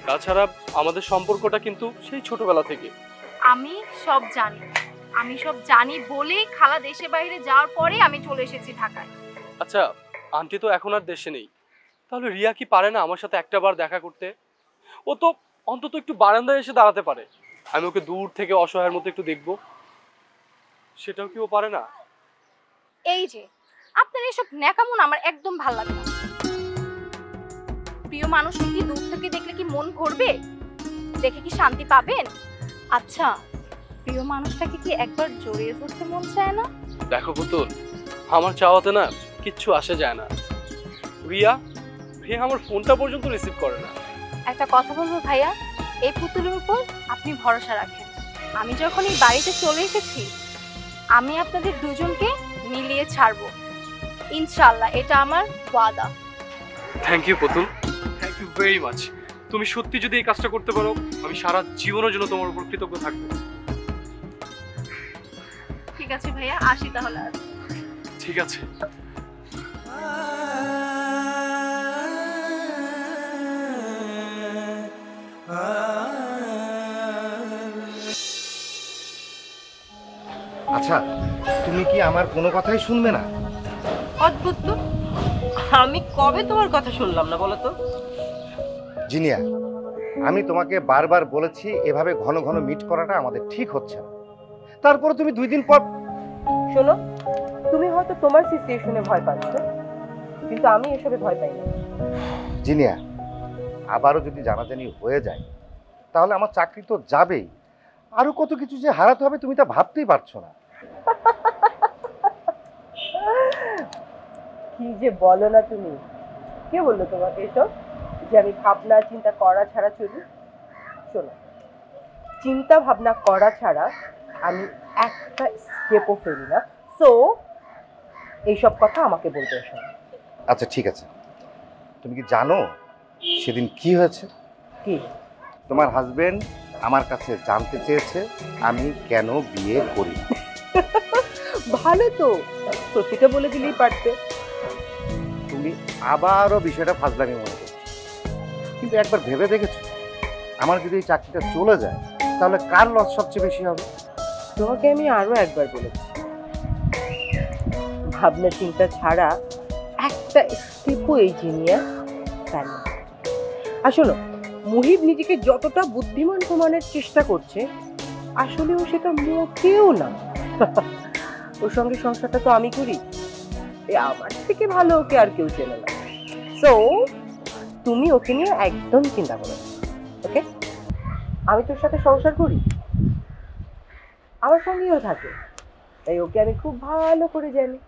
তাছাড়া আমাদের সম্পর্কটা কিন্তু সেই ছোটবেলা থেকে। আমি সব জানি বলেই খালা দেশে বাইরে যাওয়ার পরে আমি চলে এসেছি ঢাকায়। আচ্ছা, আন্টি তো এখন আর দেশে নেই, তাহলে রিয়া কি পারে না আমার সাথে একটা বার দেখা করতে? ও তো অন্তত একটু বারান্দায় এসে দাঁড়াতে পারে, আমি ওকে দূর থেকে অসহায়ের মতো একটু দেখবো, সেটাও কি ও পারে না? এই যে আপনার এসব ন্যাকামন আমার একদম ভালো লাগে না। প্রিয় মানুষকে কি দূর থেকে দেখলে কি মন ভরবে? দেখে কি শান্তি পাবেন? আচ্ছা, প্রিয় মানুষটাকে কি একবার জড়িয়ে ধরতে মন চায় না? দেখো পুতুল, আমার চাওয়াতে না কিচ্ছু আসে যায় না। রিয়া আমার ফোনটা পর্যন্ত রিসিভ করে না। একটা কথা বলবো ভাইয়া, এই পুতুলের উপর আপনি ভরসা রাখেন। আমি যখন এই বাড়িতে চলে এসেছি আমি আপনাদের দুজনকে মিলিয়ে ছাড়বো ইনশাআল্লাহ, এটা আমার ওয়াদা। থ্যাংক ইউ পুতুল, থ্যাংক ইউ ভেরি মাচ। তুমি সত্যি যদি এই কাজটা করতে পারো আমি সারা জীবনের জন্য তোমার উপর কৃতজ্ঞ থাকবো। ঠিক আছে ভাইয়া, আসি তাহলে। ঠিক আছে। আচ্ছা, তুমি কি আমার কোনো কথাই শুনবে না? অদ্ভুত তো, আমি কবে তোমার কথা শুনলাম না বলো তো? জিনিয়া, আমি তোমাকে বারবার বলেছি এভাবে ঘন ঘন মিট করাটা আমাদের ঠিক হচ্ছে না। তারপরে তুমি 2 দিন পর। শোনো, তুমি হয়তো তোমার সিচুয়েশনে ভয় পাচ্ছ, কিন্তু আমি এসবে ভয় পাই না। জিনিয়া, আবারও যদি জানাজানি হয়ে যায় তাহলে আমার চাকরি তো যাবেই, আরো কত কিছু যে হারাতে হবে তুমি তা ভাবতেই পারছো না। কি যে বলো না তুমি! কে বললো তোমাকে এসব, যে আমি ভাবনা চিন্তা করা ছাড়া চলি? শোনো, চিন্তা ভাবনা করা ছাড়া আমি একটা স্টেপও ফেলি না। সো এইসব কথা আমাকে বলতে এসো না। আচ্ছা ঠিক আছে, তুমি কি জানো সেদিন কি হয়েছে? কি? তোমার হাজবেন্ড আমার কাছে জানতে চেয়েছে আমি কেন বিয়ে করি। ভালো তো, সত্যিটা বলে দিলেই পারতে। তুমি আবারও বিষয়টা ফাজলামি মনে করছো, কিন্তু একবার ভেবে দেখেছো আমার যদি এই চাকরিটা চলে যায় তাহলে কার লস সবচেয়ে বেশি হবে? তোমাকে আমি আরো একবার বলেছি, ভাবনা চিন্তা ছাড়া একটা স্টেপও এই জিনিয়া ফেল না। আর শোনো, মুহিব নিজেকে যতটা বুদ্ধিমান প্রমাণের চেষ্টা করছে, আসলেও সেটা মোটেও না। ওর সঙ্গে সংসারটা তো আমি করি, আমার থেকে ভালো ওকে আর কেউ চেনে না। সো তুমি ওকে নিয়ে একদম চিন্তা করো, ওকে? আমি তোর সাথে সংসার করি, আমার সঙ্গেও থাকে, তাই ওকে আমি খুব ভালো করে জানি।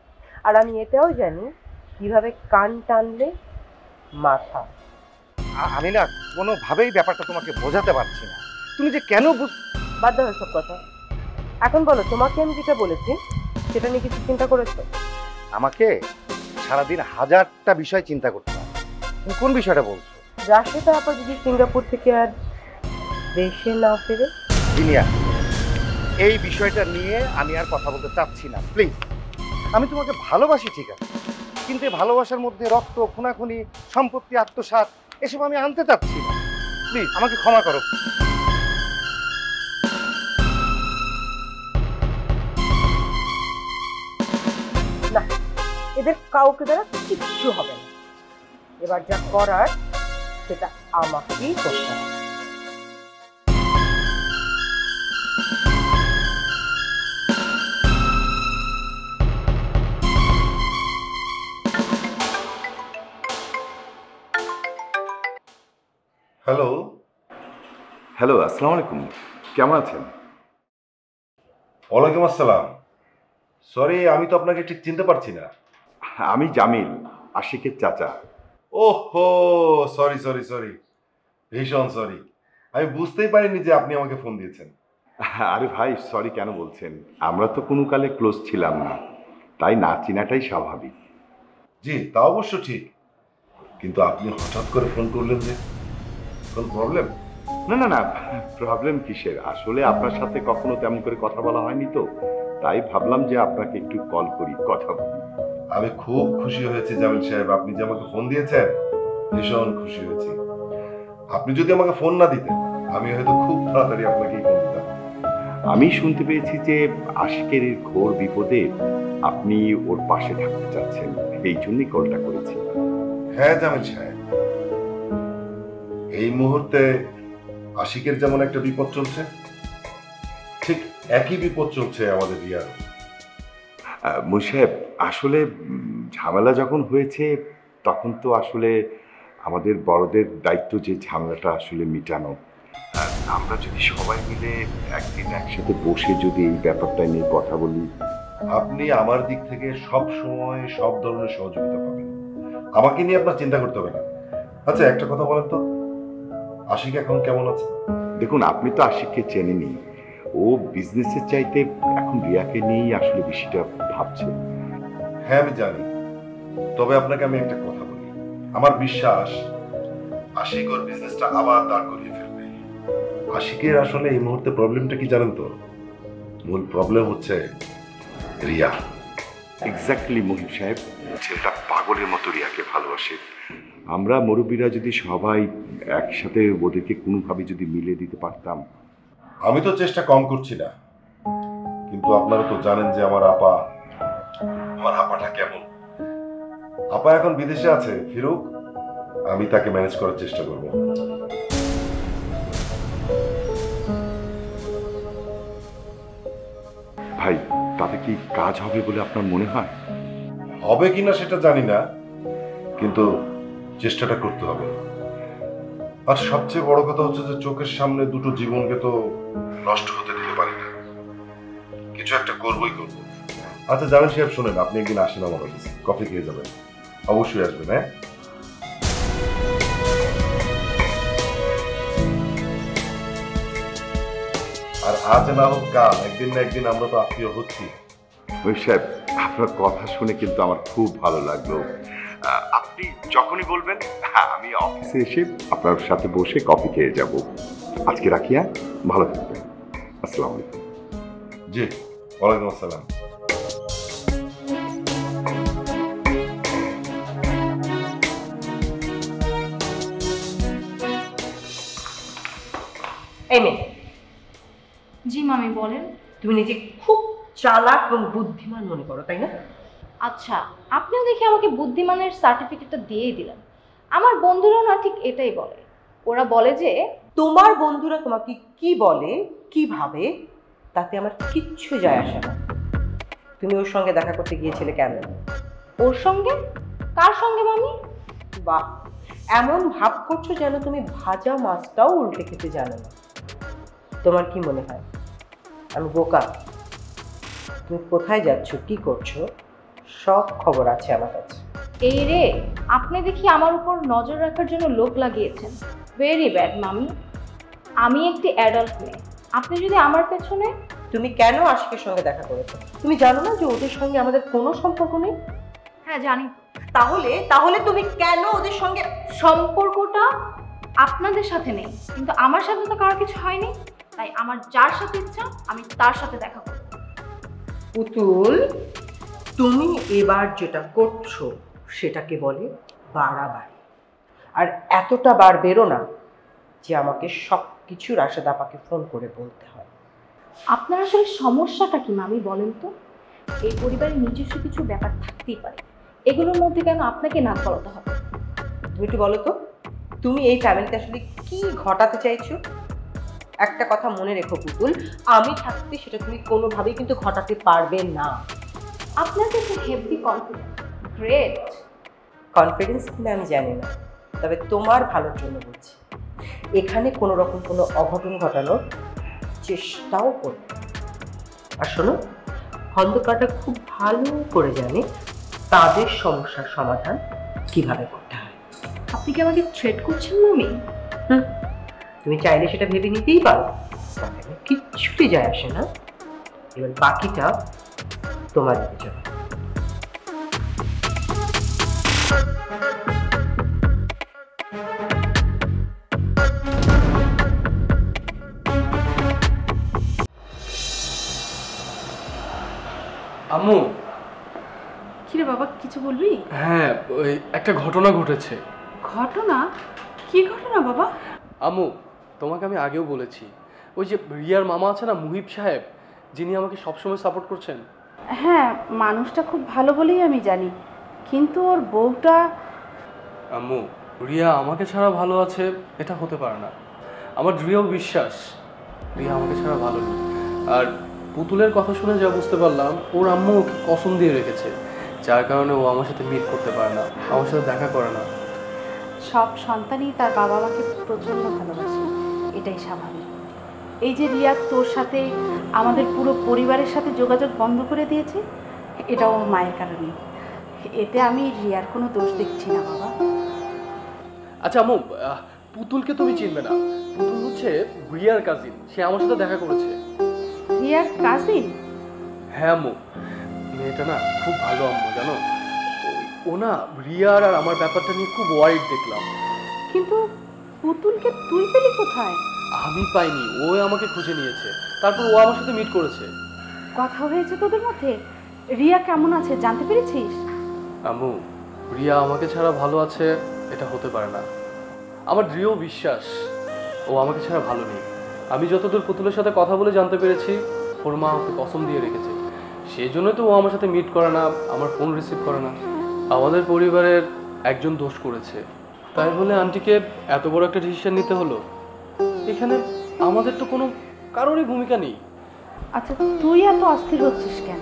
আর আমি এটাও জানি কিভাবে কান টানলে মাথা। আমি না কোনোভাবেই ব্যাপারটা তোমাকে বোঝাতে পারছি না, তুমি যে কেন বাদ দাও সব কথা। এখন বলো, তোমাকে আমি যেটা বলেছি সেটা নিয়ে কিছু চিন্তা করেছো? আমাকে সারাদিন হাজারটা বিষয় চিন্তা করতে হয়। তুমি কোন বিষয়টা বলছো? রাশেদা আপা যদি সিঙ্গাপুর থেকে আর দেশে না ফেরে? জিনিয়া, এই বিষয়টা নিয়ে আমি আর কথা বলতে চাচ্ছি না, প্লিজ। আমি তোমাকে ভালোবাসি ঠিক আছে, কিন্তু এই ভালোবাসার মধ্যে রক্ত, খুনাখুনি, সম্পত্তি, আত্মসাৎ এসব আমি আনতে চাচ্ছি না। প্লিজ আমাকে ক্ষমা করো। না, এদের কাউকে দ্বারা কিচ্ছু হবে না। এবার যা করার সেটা আমাকেই করতে হবে। হ্যালো হ্যালো, আসসালামু আলাইকুম, কেমন আছেন? ওয়ালাইকুম আসসালাম। সরি, আমি তো আপনাকে ঠিক চিনতে পারছি না। আমি জামিল, আশিকের চাচা। ওহো, সরি সরি সরি, ভীষণ সরি। আমি বুঝতেই পারিনি যে আপনি আমাকে ফোন দিয়েছেন। আরে ভাই, সরি কেন বলছেন? আমরা তো কোনো কালে ক্লোজ ছিলাম না, তাই না চিনাটাই স্বাভাবিক। জি, তা অবশ্য ঠিক, কিন্তু আপনি হঠাৎ করে ফোন করলেন যে, কোন প্রবলেম? না না না, প্রবলেম কিসের? আসলে আপনার সাথে কখনো তেমন করে কথা বলা হয়নি তো, তাই ভাবলাম যে আপনাকে একটু কল করি, কথা বলি। আমি খুব খুশি হয়েছি জামিল সাহেব, আপনি যে আমাকে ফোন দিয়েছেন, ভীষণ খুশি হয়েছি। আপনি যদি আমাকে ফোন না দিতেন আমি হয়তো খুব তাড়াতাড়ি আপনাকেই ফোন দিতাম। আমি শুনতে পেয়েছি যে আশিকের এই ঘোর বিপদে আপনি ওর পাশে থাকতে চাচ্ছেন, এই জন্যই কলটা করেছি। হ্যাঁ জামিল সাহেব, এই মুহূর্তে আশিকের যেমন একটা বিপদ চলছে, ঠিক একই বিপদ চলছে আমাদের রিয়ার। মুশাহেব, আসলে ঝামেলা যখন হয়েছে তখন তো আসলে আমাদের বড়দের দায়িত্ব যে ঝামেলাটা আসলে মিটানো। আমরা যদি সবাই মিলে একদিন একসাথে বসে যদি এই ব্যাপারটা নিয়ে কথা বলি। আপনি আমার দিক থেকে সব সময় সব ধরনের সহযোগিতা পাবেন, আমাকে নিয়ে আপনার চিন্তা করতে হবে না। আচ্ছা একটা কথা বলেন তো, আশিক এখন কেমন আছে? দেখুন, আপনি তো আশিককে চেনেনি, ও বিজনেসের চাইতে এখন রিয়াকে নিয়েই আসলে বেশিটা ভাবছে। হ্যাঁ আমি জানি, তবে আপনাকে আমি একটা কথা বলি, আমার বিশ্বাস আশিক ওর বিজনেসটা আবার দাঁড় করিয়ে ফেলবে। আশিকের আসলে এই মুহূর্তে প্রবলেমটা কি জানেন তো? মূল প্রবলেম হচ্ছে রিয়া। এক্স্যাক্টলি মহিম সাহেব, ছেলেটা পাগলের মতো রিয়াকে ভালোবাসে। আমরা মুরব্বীরা যদি সবাই একসাথে ওদেরকে কোনোভাবে যদি মিলিয়ে দিতে পারতাম। আমি তো চেষ্টা কম করছি না, কিন্তু আপনারা তো জানেন যে আমার আপাটা কেমন। আপা এখন বিদেশে আছে, ফিরুক, আমি তাকে ম্যানেজ করার চেষ্টা করব। ভাই, তাতে কি কাজ হবে বলে আপনার মনে হয়? হবে কিনা সেটা জানি না, কিন্তু চেষ্টাটা করতে হবে। আর সবচেয়ে বড় কথা হচ্ছে যে চোখের সামনে দুটো জীবনকে তো নষ্ট হতে দিতে পারি না, কিছু একটা করবই করব। আচ্ছা জানেন সাহেব, শোনেন, আপনি একদিন আসেন আমার অফিসে, কফি খেয়ে যাবেন। অবশ্যই আসবেন। হ্যাঁ, আর আজ না হোক কাল, একদিন না একদিন আমরা তো আত্মীয় হচ্ছি। ওই সাহেব, আপনার কথা শুনে কিন্তু আমার খুব ভালো লাগলো। আপনি যখনই বলবেন আমি অফিসে এসে আপনার সাথে বসে কফি খেয়ে যাব। আজকে রাখি, হ্যাঁ? ভালো থাকবেন। আসসালামু আলাইকুম। জি, ওয়ালাইকুম আসসালাম। এই মেয়ে, জি মামি বলেন। তুমি নিজে খুব চালাক এবং বুদ্ধিমান মনে করো, তাই না? আচ্ছা, আপনিও দেখি আমাকে বুদ্ধিমানের সার্টিফিকেটটা দিয়েই দিলেন। আমার বন্ধুরাও না ঠিক এটাই বলে। ওরা বলে যে তোমার বন্ধুরা তোমাকে কি বলে, কি ভাবে, তাতে আমার কিচ্ছু যায় আসে না। তুমি ওর সঙ্গে দেখা করতে গিয়েছিলে কেন? ওর সঙ্গে? কার সঙ্গে মামি? বাহ, এমন ভাব করছো যেন তুমি ভাজা মাছটাও উল্টে খেতে জানো না। তোমার কি মনে হয় আমি বোকা? তুমি কোথায় যাচ্ছ, কি করছো, সব খবর আছে আমার কাছে। এই রে, আপনি দেখি আমার উপর নজর রাখার জন্য লোক লাগিয়েছেন। ভেরি ব্যাড মামি। আমি একটি অ্যাডাল্ট মেয়ে। আপনি যদি আমার পেছনে... তুমি কেন আশিকের সঙ্গে দেখা করেছো? তুমি জানো না যে ওদের সঙ্গে আমাদের কোনো সম্পর্ক নেই? হ্যাঁ জানি। তাহলে তাহলে তুমি কেন ওদের সঙ্গে... সম্পর্কটা আপনাদের সাথে নেই, কিন্তু আমার সাথে তো কারো কিছু হয়নি। তাই আমার যার সাথে ইচ্ছা আমি তার সাথে দেখা করব। পুতুল, তুমি এবার যেটা করছো সেটাকে বলে বাড়াবাড়ি। আর এতটা বার বেরো না যে আমাকে সব কিছু রাশেদ আপাকে ফোন করে বলতে হয়। আপনার আসলে সমস্যাটা কি মামি বলেন তো? এই পরিবারের নিজস্ব কিছু ব্যাপার থাকতেই পারে, এগুলোর মধ্যে কেন আপনাকে নাক গলাতে হবে? তুমি একটু বলো তো, তুমি এই ফ্যামিলিতে আসলে কি ঘটাতে চাইছো? একটা কথা মনে রেখো পুতুল, আমি থাকতে সেটা তুমি কোনোভাবেই কিন্তু ঘটাতে পারবে না। আপনার কাছে হেভি কনফিডেন্স। গ্রেট। কনফিডেন্স কিনা আমি জানি না, তবে তোমার ভালোর জন্য বলছি, এখানে কোনো রকম কোনো অঘটন ঘটানোর চেষ্টাও করবে। আর শোনো, খন্দকারটা খুব ভালো করে জানে তাদের সমস্যার সমাধান কিভাবে করতে হয়। আপনি কি আমাকে থ্রেট করছেন মামি? তুমি চাইলে সেটা ভেবে নিতেই পারো, কিচ্ছুটি যায় আসে না। এবার বাকিটা তোমার বিবেচনা। আম্মু। কিরে বাবা, কিছু বলবি? হ্যাঁ, ওই একটা ঘটনা ঘটেছে। ঘটনা? কি ঘটনা বাবা? আম্মু, তোমাকে আমি আগেও বলেছি, ওই যে রিয়ার মামা আছে না, মুহিব সাহেব, যিনি আমাকে সবসময় সাপোর্ট করছেন। হ্যাঁ, মানুষটা খুব ভালো বলেই আমি জানি, কিন্তু ওর বউটা... আম্মু, রিয়া আমাকে ছাড়া ভালো আছে এটা হতে পারে না। আমার দৃঢ় বিশ্বাস রিয়া আমাকে ছাড়া ভালো নেই। আর পুতুলের কথা শুনে যা বুঝতে পারলাম, ওর আম্মু ওকে কসম দিয়ে রেখেছে, যার কারণে ও আমার সাথে মিট করতে পারে না, আমার সাথে দেখা করে না। সব সন্তানই তার বাবা মাকে প্রচণ্ড ভালোবাসে, এটাই স্বাভাবিক। এই যে রিয়া তোর সাথে, আমাদের পুরো পরিবারের সাথে যোগাযোগ বন্ধ করে দিয়েছে, এটাও ওর মায়ের কারণে। এতে আমি রিয়ার কোনো দোষ দেখছি না বাবা। আচ্ছা আম্মু, পুতুলকে তুমি চিনবে না। পুতুল হচ্ছে রিয়ার কাজিন, সে আমার সাথে দেখা করেছে। রিয়ার কাজিন? হ্যাঁ আম্মু, মেয়েটা না খুব ভালো আম্মু, জানো। ও না রিয়ার আর আমার ব্যাপারটা নিয়ে খুব ওয়ারিড দেখলাম। কিন্তু পুতুলকে তুই পেলি কোথায়? আমি পাইনি, ও আমাকে খুঁজে নিয়েছে, তারপর ও আমার সাথে মিট করেছে। কথা হয়েছে তোদের মধ্যে? রিয়া কেমন আছে জানতে পেরেছিস? আম্মু, রিয়া আমাকে ছাড়া ভালো আছে এটা হতে পারে না। আমার দৃঢ় বিশ্বাস ও আমাকে ছাড়া ভালো নেই। আমি যতদূর পুতুলের সাথে কথা বলে জানতে পেরেছি, ওর মা ওকে কসম দিয়ে রেখেছে। সেই জন্যই তো ও আমার সাথে মিট করে না, আমার ফোন রিসিভ করে না। আমাদের পরিবারের একজন দোষ করেছে, তাই বলে আন্টিকে এত বড় একটা ডিসিশন নিতে হলো? এখানে আমাদের তো কোনো কারোরই ভূমিকা নেই। আচ্ছা, তুই এত অস্থির হচ্ছিস কেন?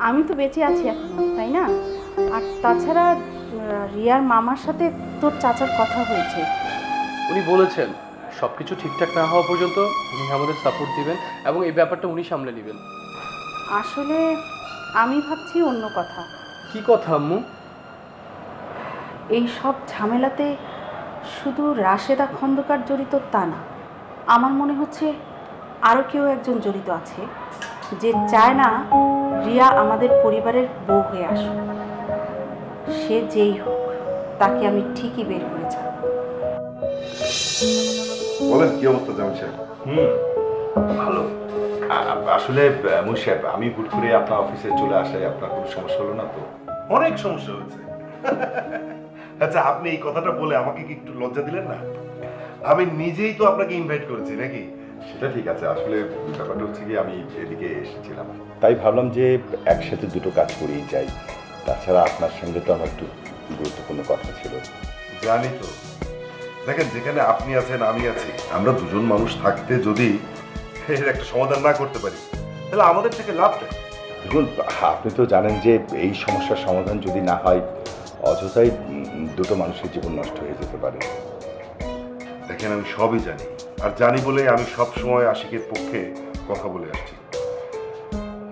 আমি তো বেঁচে আছি এখনো, তাই না? আর তাছাড়া রিয়ার মামার সাথে তোর চাচার কথা হয়েছে। উনি বলেছেন সব কিছু ঠিকঠাক না হওয়া পর্যন্ত উনি আমাদের সাপোর্ট দিবেন এবং এই ব্যাপারটা উনি সামলে নেবেন। আসলে আমি ভাবছি অন্য কথা। কি কথা আম্মু? এই সব ঝামেলাতে শুধু রাশেদা খন্দকার জড়িত তা না, আমার মনে হচ্ছে আরও কেউ একজন জড়িত আছে যে চায় না রিয়া আমাদের পরিবারের বউ হয়ে আসুক। সে যেই হোক, তাকে আমি ঠিকই বের করে ছাড়ব। বলেন কি অবস্থা জামিল সাহেব? ভালো। আসলে মুন্সি সাহেব, আমি হুট করে আপনার অফিসে চলে আসায় আপনার কোনো সমস্যা হলো না তো? অনেক সমস্যা হয়েছে। আচ্ছা, আপনি এই কথাটা বলে আমাকে কি একটু লজ্জা দিলেন না? আমি নিজেই তো আপনাকে ইনভাইট করেছি নাকি? সেটা ঠিক আছে, আসলে ব্যাপারটা হচ্ছে কি আমি এদিকে এসেছিলাম, তাই ভাবলাম যে একসাথে দুটো কাজ করেই যাই। তাছাড়া আপনার সঙ্গে তো আমার একটু গুরুত্বপূর্ণ কথা ছিল। জানি তো। দেখেন, যেখানে আপনি আছেন আমি আছি, আমরা দুজন মানুষ থাকতে যদি এর একটা সমাধান না করতে পারি তাহলে আমাদের থেকে লাভটা। দেখুন, আপনি তো জানেন যে এই সমস্যার সমাধান যদি না হয় অযথাই দুটো মানুষের জীবন নষ্ট হয়ে যেতে পারে। দেখেন, আমি সবই জানি, আর জানি বলে আমি সব সময় আশিকের পক্ষে কথা বলে আসছি।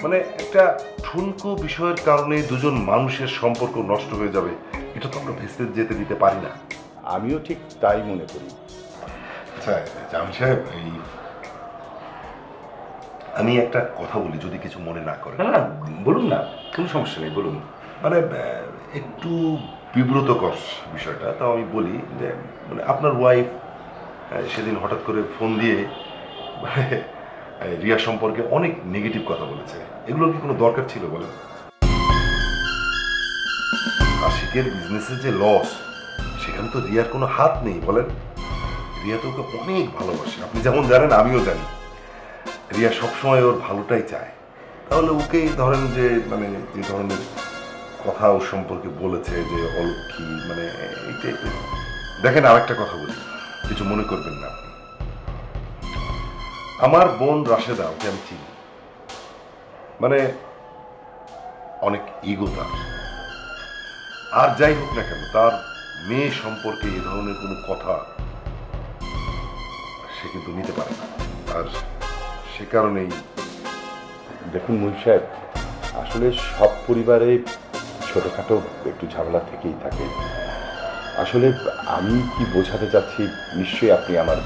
মানে একটা ঠুনকো বিষয়ের কারণে দুজন মানুষের সম্পর্ক নষ্ট হয়ে যাবে, এটা তো আমরা ভেস্তে যেতে দিতে পারি না। আমিও ঠিক তাই মনে করি। আচ্ছা জামিল সাহেব, আমি একটা কথা বলি, যদি কিছু মনে না করেন। না, বলুন না, কোনো সমস্যা নেই, বলুন। মানে একটু বিব্রতকর বিষয়টা, তাও আমি বলি যে মানে আপনার ওয়াইফ সেদিন হঠাৎ করে ফোন দিয়ে রিয়া সম্পর্কে অনেক নেগেটিভ কথা বলেছে। এগুলোর কি কোনো দরকার ছিল বলেন? আশিকের বিজনেসে যে লস, সেখানে তো রিয়ার কোনো হাত নেই বলেন। রিয়া তো ওকে অনেক ভালোবাসে, আপনি যেমন জানেন আমিও জানি। রিয়া সবসময় ওর ভালোটাই চায়। তাহলে ওকে ধরেন যে মানে যে ধরনের কথা ওর সম্পর্কে বলেছে যে অলক্ষী, মানে এইটাই। দেখেন, আর একটা কথা বলি, কিছু মনে করবেন না আপনি। আমার বোন রাশেদা, ওকে আমি চিনি, মানে অনেক ইগো তার। আর যাই হোক না কেন, তার মেয়ে সম্পর্কে এই ধরনের কোনো কথা সে কিন্তু নিতে পারে না। আর সে কারণেই দেখুন মুন্সি সাহেব, আসলে সব পরিবারে ছোটখাটো একটু ঝামেলা থেকেই থাকে। আসলে আমি কি বোঝাতে চাচ্ছি নিশ্চয়ই আপনি আমার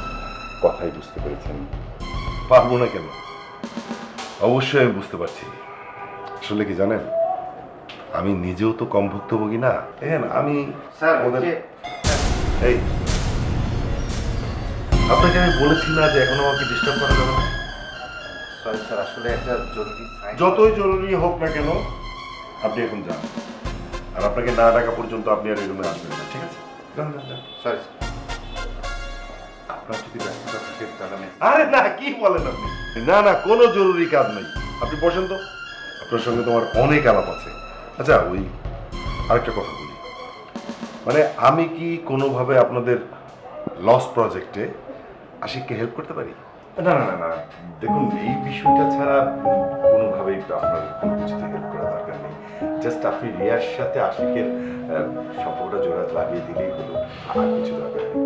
কথাই বুঝতে পেরেছেন। পারবো না কেন, অবশ্যই আমি বুঝতে পারছি। আসলে কি জানেন, আমি নিজেও তো কম ভুক্তভোগী না। আমি স্যার এই আপনাকে আমি বলেছি না যে এখন আমাকে ডিস্টার্ব করা যাবে না। সরি স্যার, আসলে একটা জরুরি, যতই জরুরি হোক না কেন আপনি এখন যান, আর আপনাকে না ডাকা পর্যন্ত আপনি আর এই রুমে আসবেন না, ঠিক আছে? সরি স্যার, আপনার যদি ব্যস্ততা থাকে তাহলে। আরে না, কি বলেন আপনি? না না, কোনো জরুরি কাজ নেই, আপনি বসেন তো, আপনার সঙ্গে তোমার অনেক আলাপ আছে। আচ্ছা, ওই আরেকটা কথা বলি, মানে আমি কি কোনোভাবে আপনাদের লস প্রজেক্টে আশিককে হেল্প করতে পারি? না না না না, দেখুন এই বিষয়টা ছাড়া কোনোভাবেই আপনার কোনো কিছুতে হেল্প করা দরকার নেই। জাস্ট আপনি রিয়ার সাথে আশিকের সম্পর্কটা জোড়া লাগিয়ে দিলেই হলো, আর কিছু দরকার নেই।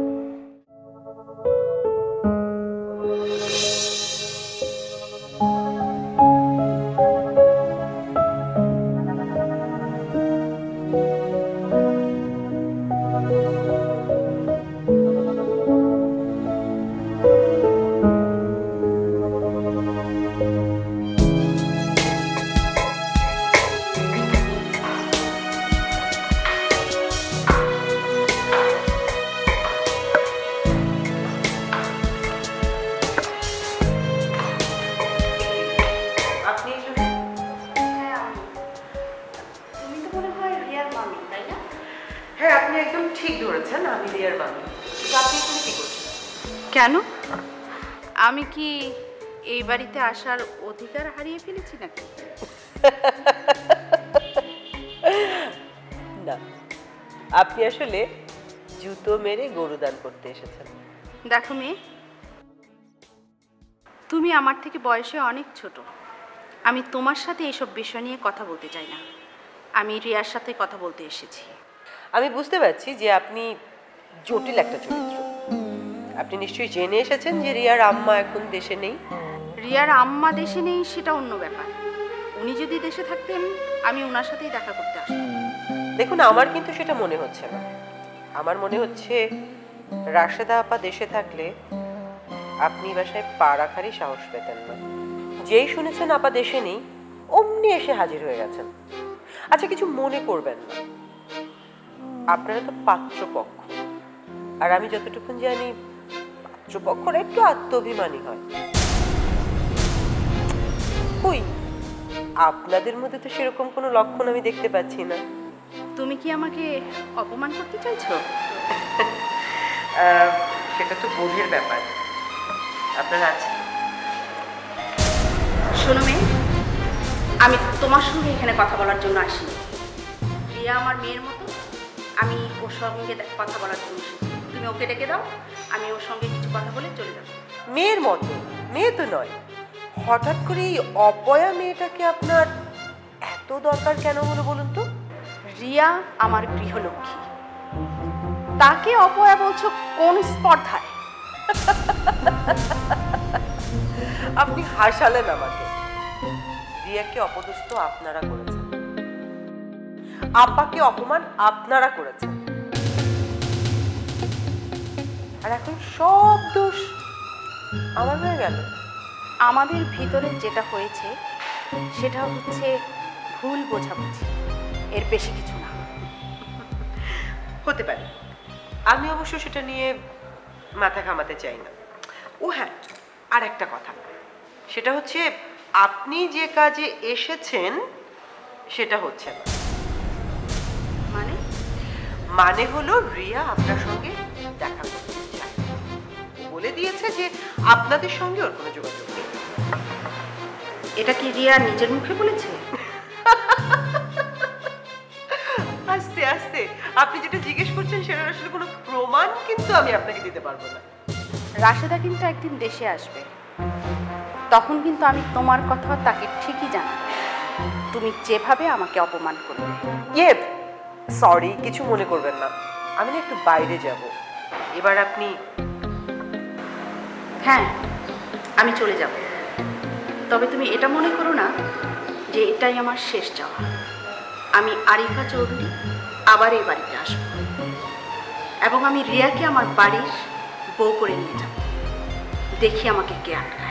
কেন? আমি কি এই বাড়িতে আসার অধিকার হারিয়ে ফেলেছি নাকি? না, আপনি আসলে জুতো মেরে গরু দান করতে এসেছেন। দেখো মেয়ে, তুমি আমার থেকে বয়সে অনেক ছোট। আমি তোমার সাথে এসব বিষয় নিয়ে কথা বলতে চাই না। আমি রিয়ার সাথে কথা বলতে এসেছি। আমি বুঝতে পারছি যে আপনি জটিল একটা চরিত্র। আপনি নিশ্চয়ই জেনে এসেছেন যে রিয়ার আম্মা এখন দেশে নেই। রিয়ার আম্মা দেশে নেই সেটা অন্য ব্যাপার। উনি যদি দেশে থাকতেন আমি ওনার সাথেই দেখা করতে আসতাম। দেখুন, আমার কিন্তু সেটা মনে হচ্ছে না। আমার মনে হচ্ছে রাশেদা আপা দেশে থাকলে আপনি বাসায় পা রাখারই সাহস পেতেন না। যেই শুনেছেন আপা দেশে নেই, অমনি এসে হাজির হয়ে গেছেন। আচ্ছা, কিছু মনে করবেন না, আপনারা তো পাত্রপক্ষ, আর আমি যতটুকু জানি পাত্রপক্ষরা একটু আত্মঅভিমানী হয়। কই, আপনাদের মধ্যে তো সেরকম কোনো লক্ষণ আমি দেখতে পাচ্ছি না। তুমি কি আমাকে অপমান করতে চাইছো? সেটা তো বোঝের ব্যাপার। আপনারা আছেন। শোনো মেয়ে, আমি তোমার সঙ্গে এখানে কথা বলার জন্য আসিনি। রিয়া আমার মেয়ের মতো, আমি ওর সঙ্গে কথা বলার জন্য এসেছি। তুমি ওকে ডেকে দাও, আমি ওর সঙ্গে কিছু কথা বলে চলে যাব। মেয়ের মতো? মেয়ে তো নয়। হঠাৎ করে এই অপয়া মেয়েটাকে আপনার এত দরকার কেন হলো বলুন তো? রিয়া আমার গৃহলক্ষ্মী, তাকে অপয়া বলছো কোন স্পর্ধায়? আপনি হাসালেন আমাকে। রিয়াকে অপদস্থ আপনারা করেছেন, আব্বাকে অপমান আপনারা করেছেন, আর এখন সব দোষ আমার হয়ে গেল। আমাদের ভিতরে যেটা হয়েছে সেটা হচ্ছে ভুল বোঝাবুঝি, এর বেশি কিছু না। হতে পারে, আমি অবশ্য সেটা নিয়ে মাথা ঘামাতে চাই না। ও হ্যাঁ, আর একটা কথা, সেটা হচ্ছে আপনি যে কাজে এসেছেন সেটা হচ্ছে না। মানে হলো রিয়া আপনার সঙ্গে দেখা করতে চায়। বলে দিয়েছে যে আপনাদের সঙ্গে ওর কোনো যোগাযোগ নেই। এটা কি রিয়া নিজের মুখে বলেছে? আস্তে আস্তে, আপনি যেটা জিজ্ঞেস করছেন সেটার আসলে কোনো প্রমাণ কিন্তু আমি আপনাকে দিতে পারবো না। রাশেদা কিন্তু একদিন দেশে আসবে, তখন কিন্তু আমি তোমার কথা তাকে ঠিকই জানাবো। তুমি যেভাবে আমাকে অপমান করবে। সরি, কিছু মনে করবেন না, আমি না একটু বাইরে যাব। এবার আপনি? হ্যাঁ, আমি চলে যাব, তবে তুমি এটা মনে করো না যে এটাই আমার শেষ যাওয়া। আমি আরিফা চৌধুরী আবার এই বাড়িতে আসব এবং আমি রিয়াকে আমার বাড়ির বউ করে নিয়ে যাব। দেখি আমাকে কে আটকায়।